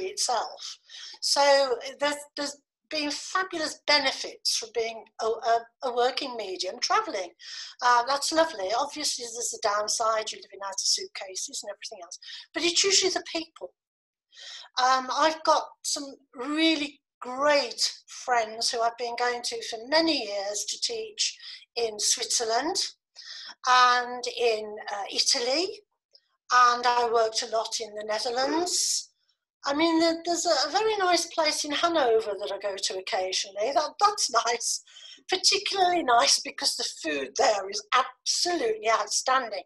[SPEAKER 1] itself. So there's been fabulous benefits from being a working medium travelling. That's lovely. Obviously, there's a downside. You're living out of suitcases and everything else. But it's usually the people. I've got some really great friends who I've been going to for many years to teach in Switzerland and in Italy, and I worked a lot in the Netherlands. I mean, there's a very nice place in Hanover that I go to occasionally. That's nice, particularly nice because the food there is absolutely outstanding.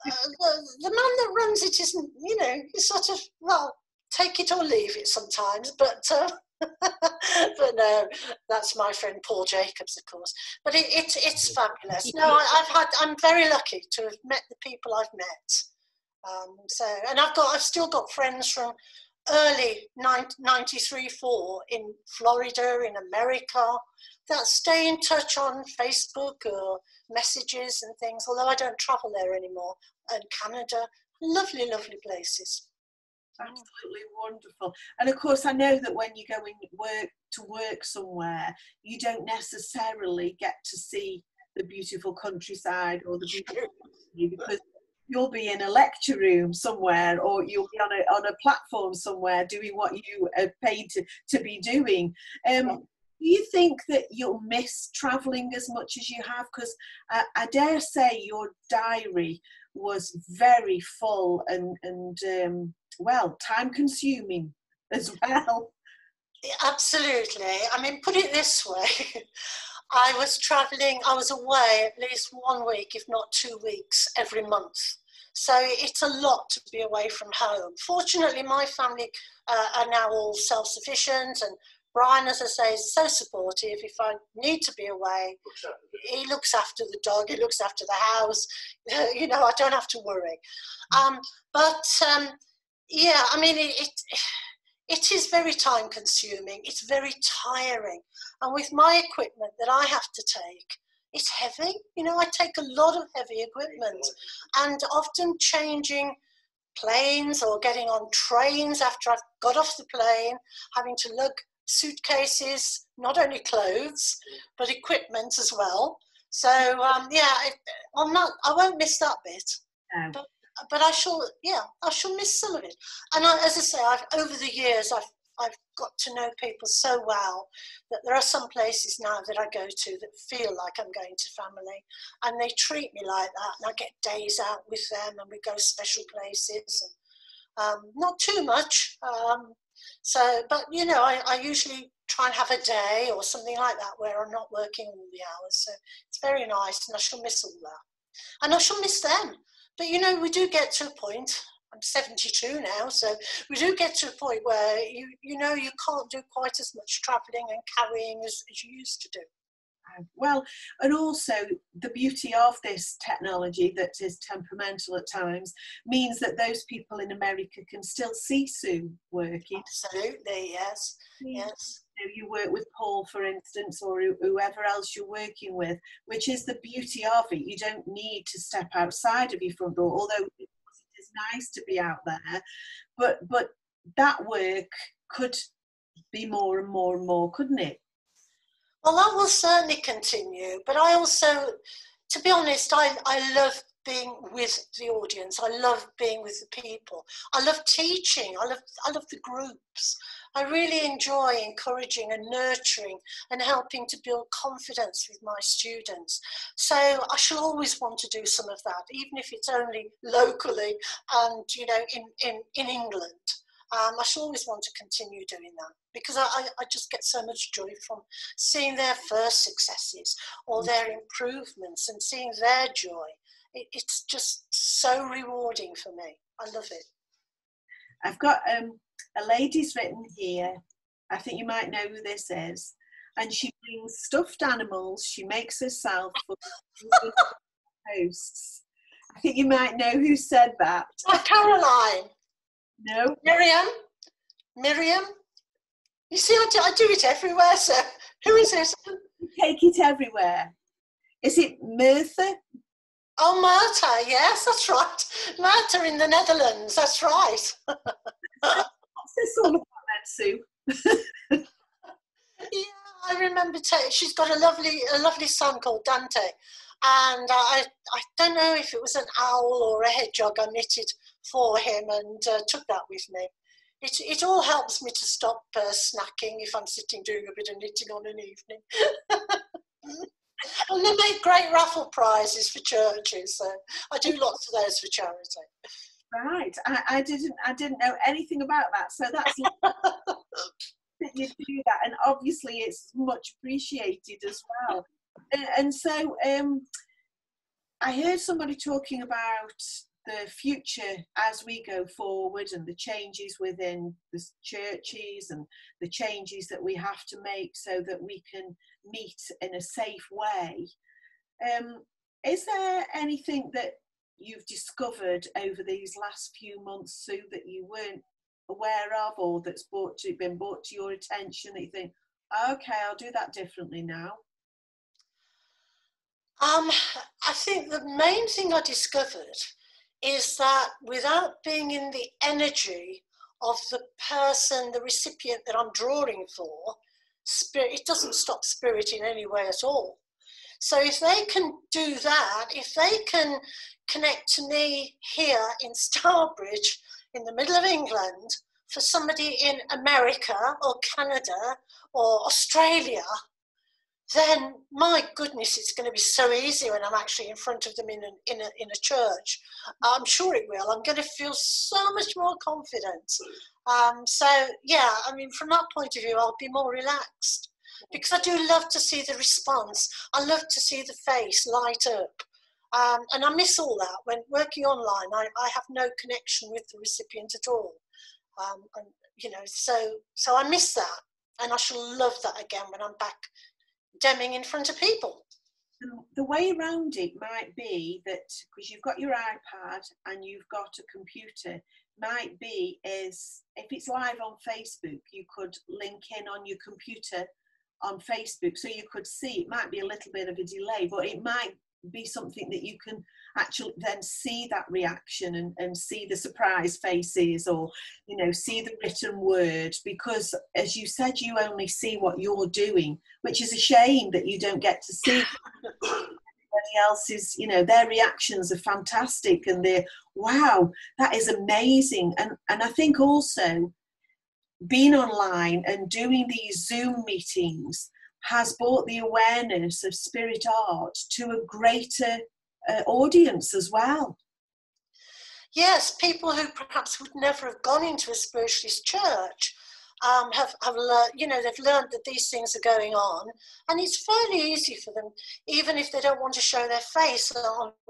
[SPEAKER 1] The man that runs it isn't, you know, he's sort of, well, take it or leave it sometimes, but but no, that's my friend Paul Jacobs, of course. But it's fabulous. No, I'm very lucky to have met the people I've met. And I've still got friends from early 93-4 in Florida, in America, that stay in touch on Facebook or messages and things, although I don't travel there anymore, and Canada. Lovely, lovely places.
[SPEAKER 2] Absolutely wonderful. And of course, I know that when you go to work somewhere, you don't necessarily get to see the beautiful countryside or the beautiful because you'll be in a lecture room somewhere, or you'll be on a platform somewhere doing what you are paid to be doing. Do you think that you'll miss travelling as much as you have? Because I dare say your diary was very full and well, time consuming as well.
[SPEAKER 1] Absolutely. I mean, put it this way. I was away at least 1 week, if not 2 weeks, every month. So it's a lot to be away from home. Fortunately, my family are now all self-sufficient, and Brian, as I say, is so supportive. If I need to be away, he looks after the dog, he looks after the house. You know, I don't have to worry. Yeah, I mean, it is very time consuming. It's very tiring. And with my equipment that I have to take, it's heavy. You know, I take a lot of heavy equipment, and often changing planes or getting on trains after I've got off the plane, having to lug suitcases, not only clothes, but equipment as well. So, yeah, I won't miss that bit.
[SPEAKER 2] No.
[SPEAKER 1] But I shall miss some of it. And as I say, over the years, I've got to know people so well that there are some places now that I go to that feel like I'm going to family, and they treat me like that, and I get days out with them, and we go special places, and not too much. But you know, I usually try and have a day or something like that where I'm not working all the hours. So it's very nice, and I shall miss all that, and I shall miss them. But, you know, we do get to a point, I'm 72 now, so we do get to a point where you know you can't do quite as much travelling and carrying as you used to do.
[SPEAKER 2] Well, and also the beauty of this technology that is temperamental at times means that those people in America can still see Sue working.
[SPEAKER 1] Absolutely, yes, yes.
[SPEAKER 2] You work with Paul, for instance, or whoever else you're working with, which is the beauty of it. You don't need to step outside of your front door, although it is nice to be out there. But that work could be more and more and more, couldn't it?
[SPEAKER 1] Well, that will certainly continue, but I also, to be honest, I love being with the audience. I love being with the people. I love teaching. I love the groups. I really enjoy encouraging and nurturing and helping to build confidence with my students. So I shall always want to do some of that, even if it's only locally and, you know, in England. I shall always want to continue doing that because I just get so much joy from seeing their first successes or their improvements and seeing their joy. It's just so rewarding for me. I love it.
[SPEAKER 2] I've got a lady's written here. I think you might know who this is. And she brings stuffed animals. She makes herself for posts. I think you might know who said that.
[SPEAKER 1] Caroline.
[SPEAKER 2] No.
[SPEAKER 1] Miriam? You see, I do it everywhere, so who is it?
[SPEAKER 2] You take it everywhere. Is it Martha?
[SPEAKER 1] Oh, Marta, yes, that's right. Marta in the Netherlands, that's right.
[SPEAKER 2] What's this all about then, Sue?
[SPEAKER 1] Yeah, I remember she's got a lovely son called Dante. And I don't know if it was an owl or a hedgehog I knitted for him and took that with me. It all helps me to stop snacking if I'm sitting doing a bit of knitting on an evening. And they make great raffle prizes for churches, so I do lots of those for charity.
[SPEAKER 2] Right, I didn't know anything about that, so that's that you do that, and obviously it's much appreciated as well. And so I heard somebody talking about the future as we go forward and the changes within the churches and the changes that we have to make so that we can meet in a safe way. Is there anything that you've discovered over these last few months, Sue, that you weren't aware of or that's been brought to your attention that you think, okay, I'll do that differently now?
[SPEAKER 1] I think the main thing I discovered is that without being in the energy of the person, the recipient that I'm drawing for, spirit, it doesn't stop spirit in any way at all. So if they can do that, if they can connect to me here in Starbridge, in the middle of England, for somebody in America or Canada or Australia, then my goodness, it's going to be so easy when I'm actually in front of them in a church. I'm sure it will. I'm going to feel so much more confident. So yeah, I mean, from that point of view, I'll be more relaxed because I do love to see the response. I love to see the face light up. And I miss all that when working online. I have no connection with the recipient at all. And you know, so I miss that, and I shall love that again when I'm back demming in front of people.
[SPEAKER 2] The way around it might be that because you've got your iPad and you've got a computer, might be is if it's live on Facebook, you could link in on your computer on Facebook so you could see. It might be a little bit of a delay, but it might be something that you can actually then see that reaction and see the surprise faces, or you know, see the written word, because as you said, you only see what you're doing, which is a shame that you don't get to see everybody else's, you know, their reactions are fantastic and they're wow, that is amazing. And I think also being online and doing these Zoom meetings has brought the awareness of spirit art to a greater audience as well.
[SPEAKER 1] Yes, people who perhaps would never have gone into a spiritualist church have learned, they've learned that these things are going on, and it's fairly easy for them, even if they don't want to show their face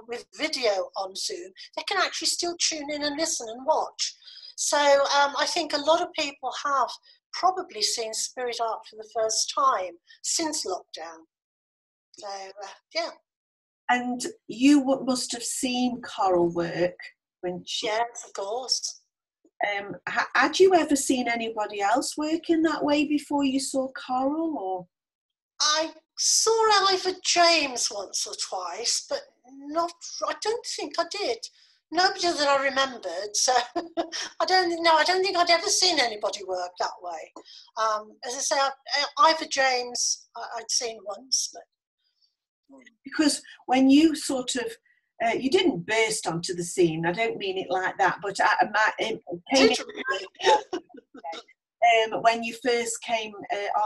[SPEAKER 1] with video on Zoom, they can actually still tune in and listen and watch. So I think a lot of people have probably seen spirit art for the first time since lockdown. So, yeah.
[SPEAKER 2] And you must have seen Coral work when she...
[SPEAKER 1] Yes, of course.
[SPEAKER 2] Had you ever seen anybody else work in that way before you saw Coral? Or
[SPEAKER 1] I saw Ivor James once or twice, but I don't think I did. Nobody that I remembered, so I don't think I'd ever seen anybody work that way. As I say, Ivor James I'd seen once. But...
[SPEAKER 2] Because when you sort of, you didn't burst onto the scene, I don't mean it like that, but when you first came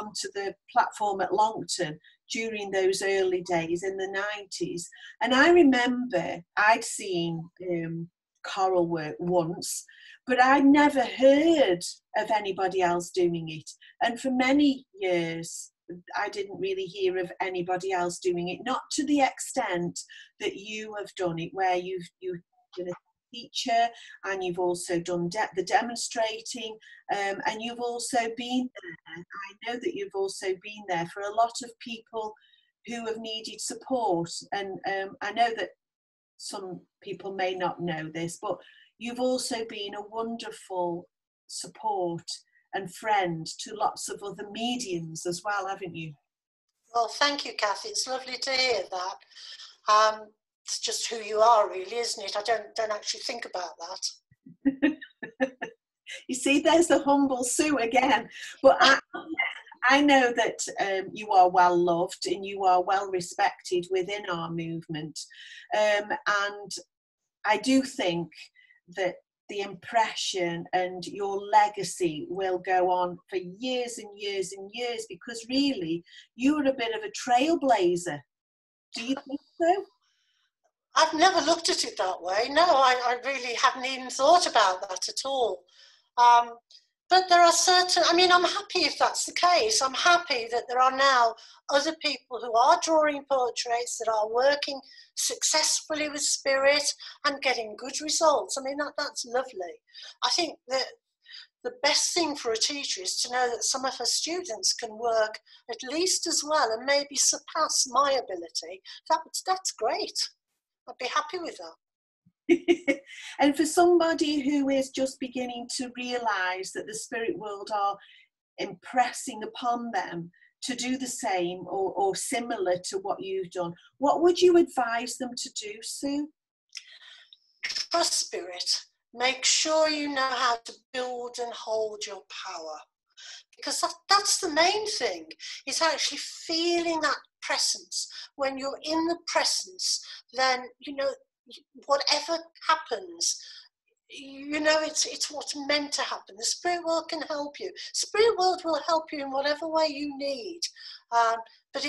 [SPEAKER 2] onto the platform at Longton during those early days in the 90s. And I remember I'd seen Coral work once, but I'd never heard of anybody else doing it. And for many years, I didn't really hear of anybody else doing it, not to the extent that you have done it, where you've been a teacher and you've also done the demonstrating, and you've also been there. I know that you've also been there for a lot of people who have needed support, and I know that some people may not know this, but you've also been a wonderful support and friend to lots of other mediums as well, haven't you?
[SPEAKER 1] Well, thank you, Kathy. It's lovely to hear that. It's just who you are, really, isn't it? I don't actually think about that.
[SPEAKER 2] You see, there's the humble Sue again. But I know that you are well loved and you are well respected within our movement. And I do think that the impression and your legacy will go on for years and years and years, because really you were a bit of a trailblazer. Do you think so?
[SPEAKER 1] I've never looked at it that way. No, I really hadn't even thought about that at all. But there are certain, I'm happy if that's the case. I'm happy that there are now other people who are drawing portraits, that are working successfully with spirit and getting good results. That's lovely. I think that the best thing for a teacher is to know that some of her students can work at least as well and maybe surpass my ability. That's great. I'd be happy with that.
[SPEAKER 2] And for somebody who is just beginning to realise that the spirit world are impressing upon them to do the same or similar to what you've done, what would you advise them to do, Sue?
[SPEAKER 1] Trust spirit. Make sure you know how to build and hold your power. Because that's the main thing. It's actually feeling that presence. When you're in the presence, then, whatever happens, it's what's meant to happen. The spirit world can help you. Spirit world will help you in whatever way you need. But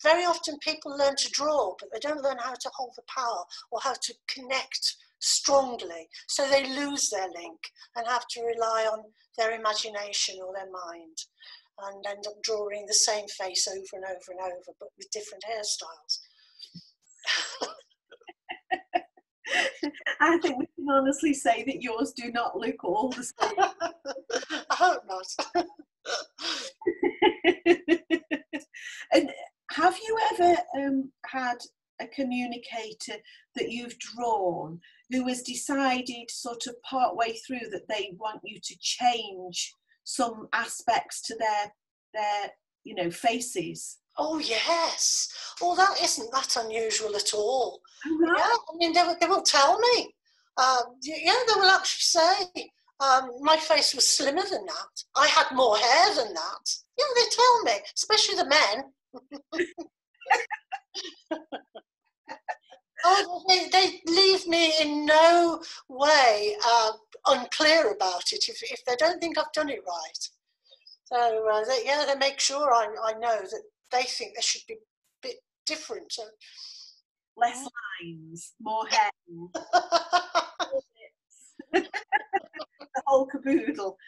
[SPEAKER 1] very often people learn to draw, but they don't learn how to hold the power or how to connect strongly. So they lose their link and have to rely on their imagination or their mind and end up drawing the same face over and over and over, but with different hairstyles.
[SPEAKER 2] I think we can honestly say that yours do not look all the same.
[SPEAKER 1] I hope not.
[SPEAKER 2] And have you ever had a communicator that you've drawn who has decided sort of part way through that they want you to change some aspects to their faces?
[SPEAKER 1] Oh, yes. Oh, that isn't that unusual at all.
[SPEAKER 2] Right.
[SPEAKER 1] Yeah, they will tell me. They will actually say, my face was slimmer than that. I had more hair than that. Yeah, they tell me, especially the men. Oh, they leave me in no way unclear about it if they don't think I've done it right. So, they make sure I know that they think there should be a bit different. So.
[SPEAKER 2] Less lines, more hair. The whole caboodle.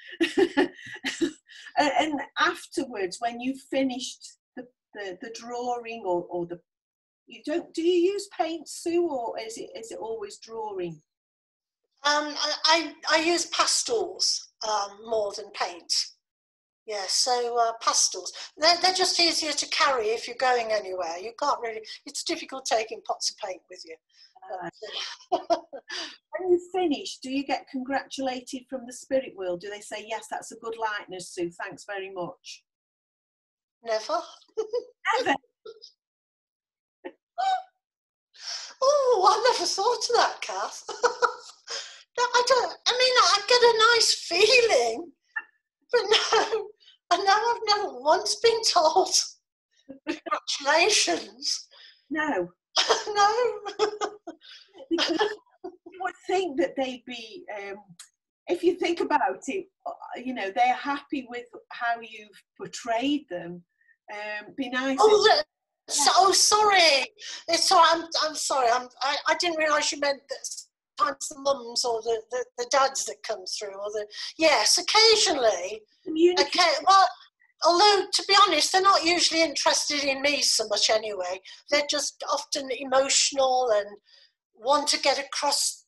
[SPEAKER 2] And afterwards, when you finished the drawing or the, do you use paint, Sue, or is it always drawing?
[SPEAKER 1] I use pastels more than paint. Yeah, so pastels. They're just easier to carry if you're going anywhere. You can't really, it's difficult taking pots of paint with you.
[SPEAKER 2] When you finish, do you get congratulated from the spirit world? Do they say, yes, that's a good likeness, Sue, thanks very much?
[SPEAKER 1] Never.
[SPEAKER 2] Never?
[SPEAKER 1] Oh, I never thought of that, Kath. No, I get a nice feeling, but no, I've never once been told congratulations.
[SPEAKER 2] No.
[SPEAKER 1] No.
[SPEAKER 2] Because you would think that they'd be, if you think about it, you know, they're happy with how you've portrayed them. Be nice.
[SPEAKER 1] Oh, sorry. It's sorry. I'm sorry. I didn't realise you meant that sometimes the mums or the dads that come through, or yes, occasionally. Okay. Well, although to be honest, they're not usually interested in me so much anyway. They're just often emotional and want to get across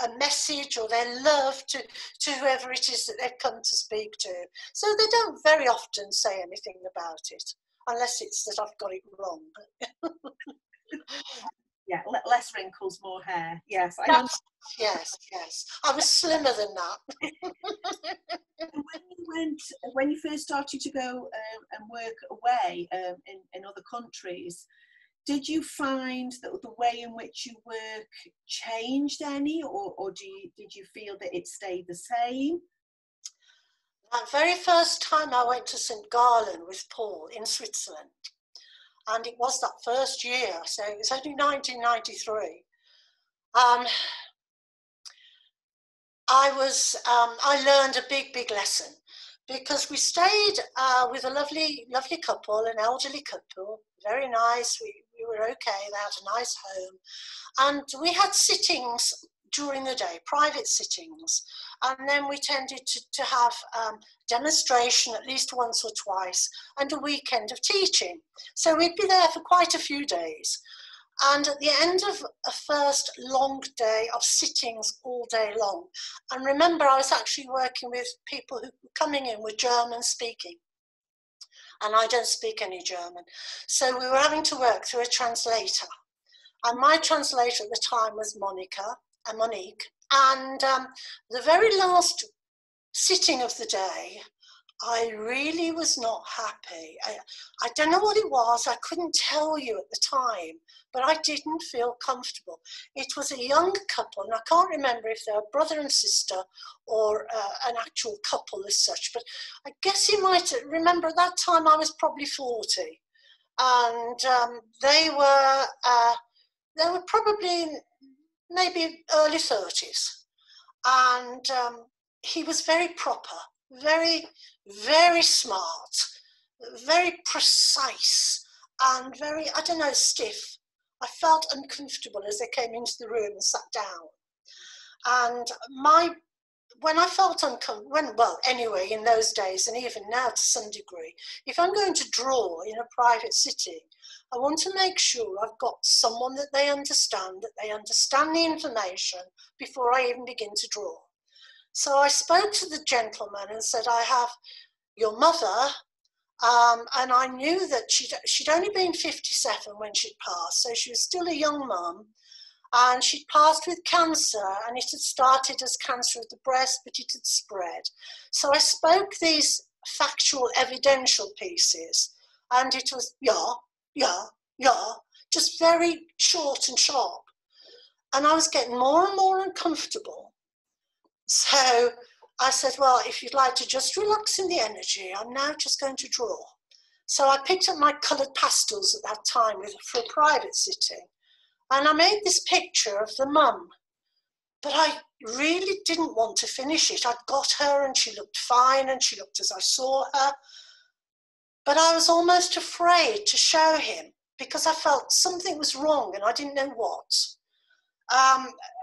[SPEAKER 1] a message or their love to whoever it is that they've come to speak to. So they don't very often say anything about it, unless it's that I've got it wrong.
[SPEAKER 2] Yeah, less wrinkles, more hair. Yes,
[SPEAKER 1] yes. I was slimmer than that.
[SPEAKER 2] When you first started to go and work away in other countries, did you find that the way in which you work changed any, or did you feel that it stayed the same?
[SPEAKER 1] That very first time I went to St. Gallen with Paul in Switzerland, and it was that first year, so it was only 1993. I learned a big lesson, because we stayed with a lovely couple, an elderly couple, very nice. We were okay. They had a nice home, and we had sittings during the day, private sittings, and then we tended to have demonstration at least once or twice, and a weekend of teaching. So we'd be there for quite a few days. And at the end of a first long day of sittings all day long, and remember, I was actually working with people who were coming in with German speaking, and I don't speak any German. So we were having to work through a translator. And my translator at the time was Monique. And the very last sitting of the day, I really was not happy. I don't know what it was. I couldn't tell you at the time, but I didn't feel comfortable. It was a young couple, and I can't remember if they were brother and sister or an actual couple as such, but I guess you might remember at that time I was probably 40, and they were probably maybe early 30s, and he was very proper, very, very smart, very precise, and very, I don't know, stiff. I felt uncomfortable as they came into the room and sat down. And when I felt uncomfortable, well, anyway, in those days, and even now to some degree, if I'm going to draw in a private sitting, I want to make sure I've got someone that they understand the information before I even begin to draw. So I spoke to the gentleman and said, I have your mother, and I knew that she'd only been 57 when she'd passed, so she was still a young mum, and she'd passed with cancer, and it had started as cancer of the breast, but it had spread. So I spoke these factual, evidential pieces, and it was, yeah, just very short and sharp. And I was getting more and more uncomfortable. So I said, well, if you'd like to just relax in the energy, I'm now just going to draw. So I picked up my coloured pastels at that time for a private sitting, and I made this picture of the mum. But I really didn't want to finish it. I'd got her and she looked fine and she looked as I saw her. But I was almost afraid to show him because I felt something was wrong and I didn't know what.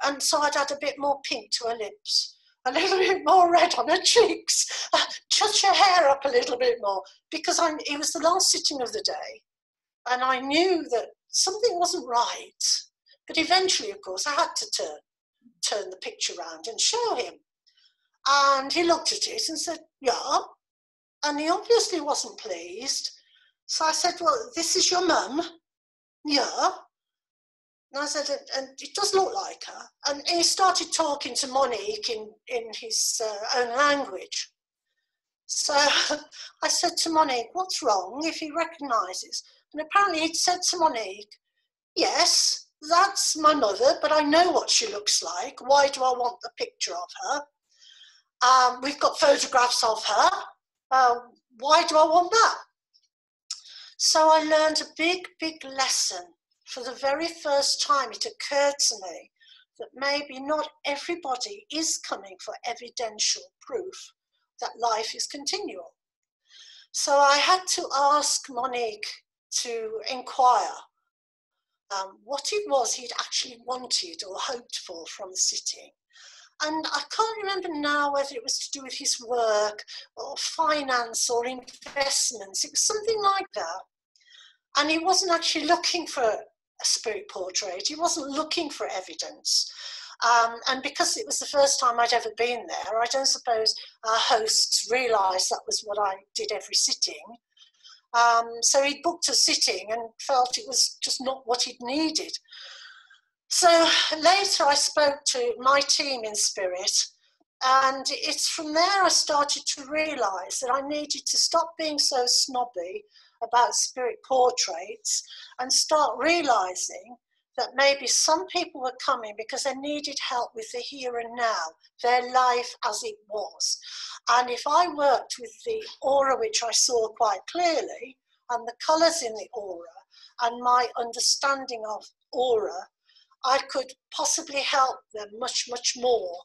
[SPEAKER 1] And so I'd add a bit more pink to her lips, a little bit more red on her cheeks, touch her hair up a little bit more, because it was the last sitting of the day, and I knew that something wasn't right. But eventually, of course, I had to turn the picture around and show him. And he looked at it and said, yeah. And he obviously wasn't pleased. So I said, well, this is your mum? Yeah. And I said, and it does look like her. And he started talking to Monique in his own language. So I said to Monique, what's wrong if he recognises? And apparently he'd said to Monique, yes, that's my mother, but I know what she looks like. Why do I want a picture of her? We've got photographs of her. Why do I want that? So I learned a big, big lesson. For the very first time, it occurred to me that maybe not everybody is coming for evidential proof that life is continual. So I had to ask Monique to inquire what it was he'd actually wanted or hoped for from the sitting. And I can't remember now whether it was to do with his work or finance or investments. It was something like that. And he wasn't actually looking for a spirit portrait. He wasn't looking for evidence. And because it was the first time I'd ever been there, I don't suppose our hosts realised that was what I did every sitting. So he booked a sitting and felt it was just not what he'd needed. So later I spoke to my team in Spirit, and it's from there I started to realise that I needed to stop being so snobby about spirit portraits and start realising that maybe some people were coming because they needed help with the here and now, their life as it was. And if I worked with the aura, which I saw quite clearly, and the colours in the aura, and my understanding of aura, I could possibly help them much, much more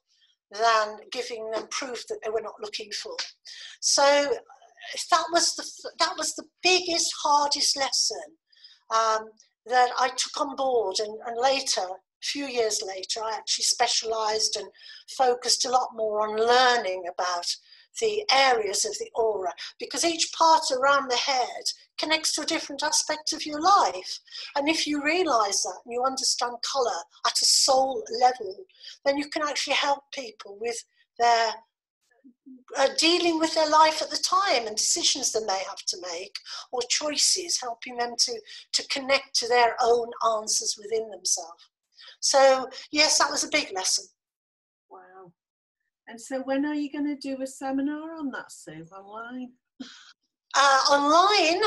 [SPEAKER 1] than giving them proof that they were not looking for. So that was the biggest, hardest lesson that I took on board, and later, a few years later, I actually specialised and focused a lot more on learning about the areas of the aura, because each part around the head connects to a different aspect of your life. And if you realise that and you understand colour at a soul level, then you can actually help people with their dealing with their life at the time and decisions they may have to make, or choices, helping them to connect to their own answers within themselves. So yes, that was a big lesson.
[SPEAKER 2] Wow. And so when are you going to do a seminar on that, Sue, online?
[SPEAKER 1] Online,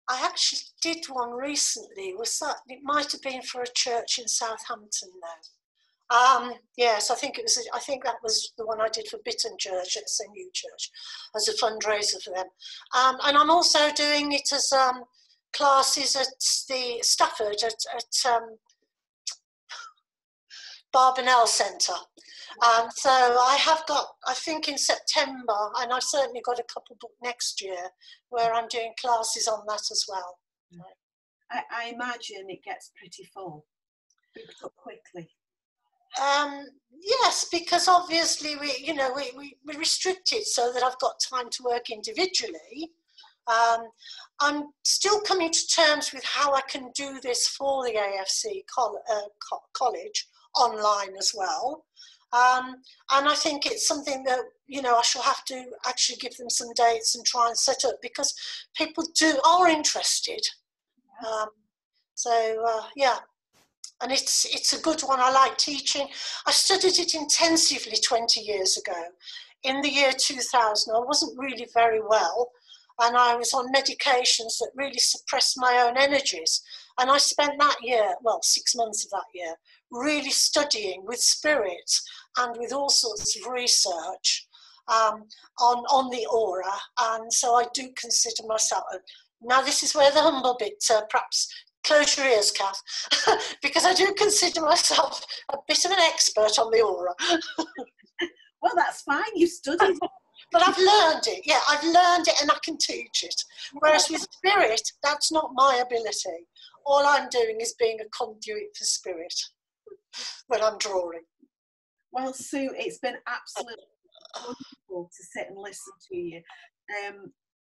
[SPEAKER 1] I actually did one recently. It might have been for a church in Southampton now. Yes, I think that was the one I did for Bitton Church at St. New Church as a fundraiser for them. And I'm also doing it as classes at the Stafford at Barbanel Centre. So I have got, I think in September, and I've certainly got a couple booked next year where I'm doing classes on that as well.
[SPEAKER 2] I imagine it gets pretty full, booked up quickly.
[SPEAKER 1] Yes, because obviously we're restricted so that I've got time to work individually. I'm still coming to terms with how I can do this for the AFC college online as well. And I think it's something that, I shall have to actually give them some dates and try and set up, because people are interested. Yeah. And it's a good one. I like teaching. I studied it intensively 20 years ago. In the year 2000, I wasn't really very well, and I was on medications that really suppressed my own energies. And I spent that year, 6 months of that year, really studying with spirit and with all sorts of research on the aura. And so I do consider myself, now this is where the humble bit, perhaps close your ears, Kath, because I do consider myself a bit of an expert on the aura.
[SPEAKER 2] Well, that's fine, you studied it.
[SPEAKER 1] But I've learned it, I've learned it and I can teach it. Whereas with spirit, that's not my ability. All I'm doing is being a conduit for spirit when I'm drawing.
[SPEAKER 2] Well, Sue, it's been absolutely wonderful to sit and listen to you.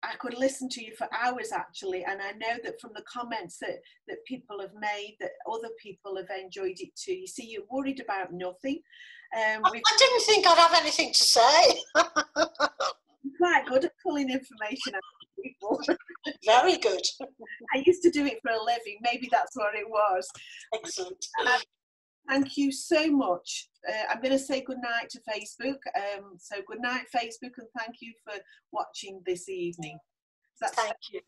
[SPEAKER 2] I could listen to you for hours actually, and I know that from the comments that people have made, that other people have enjoyed it too. You see, you're worried about nothing.
[SPEAKER 1] I didn't think I'd have anything to say.
[SPEAKER 2] Quite good at pulling information out of people.
[SPEAKER 1] Very good.
[SPEAKER 2] I used to do it for a living. Maybe that's what it was.
[SPEAKER 1] Excellent.
[SPEAKER 2] Thank you so much. I'm going to say good night to Facebook. So good night, Facebook, and thank you for watching this evening.
[SPEAKER 1] Thank you.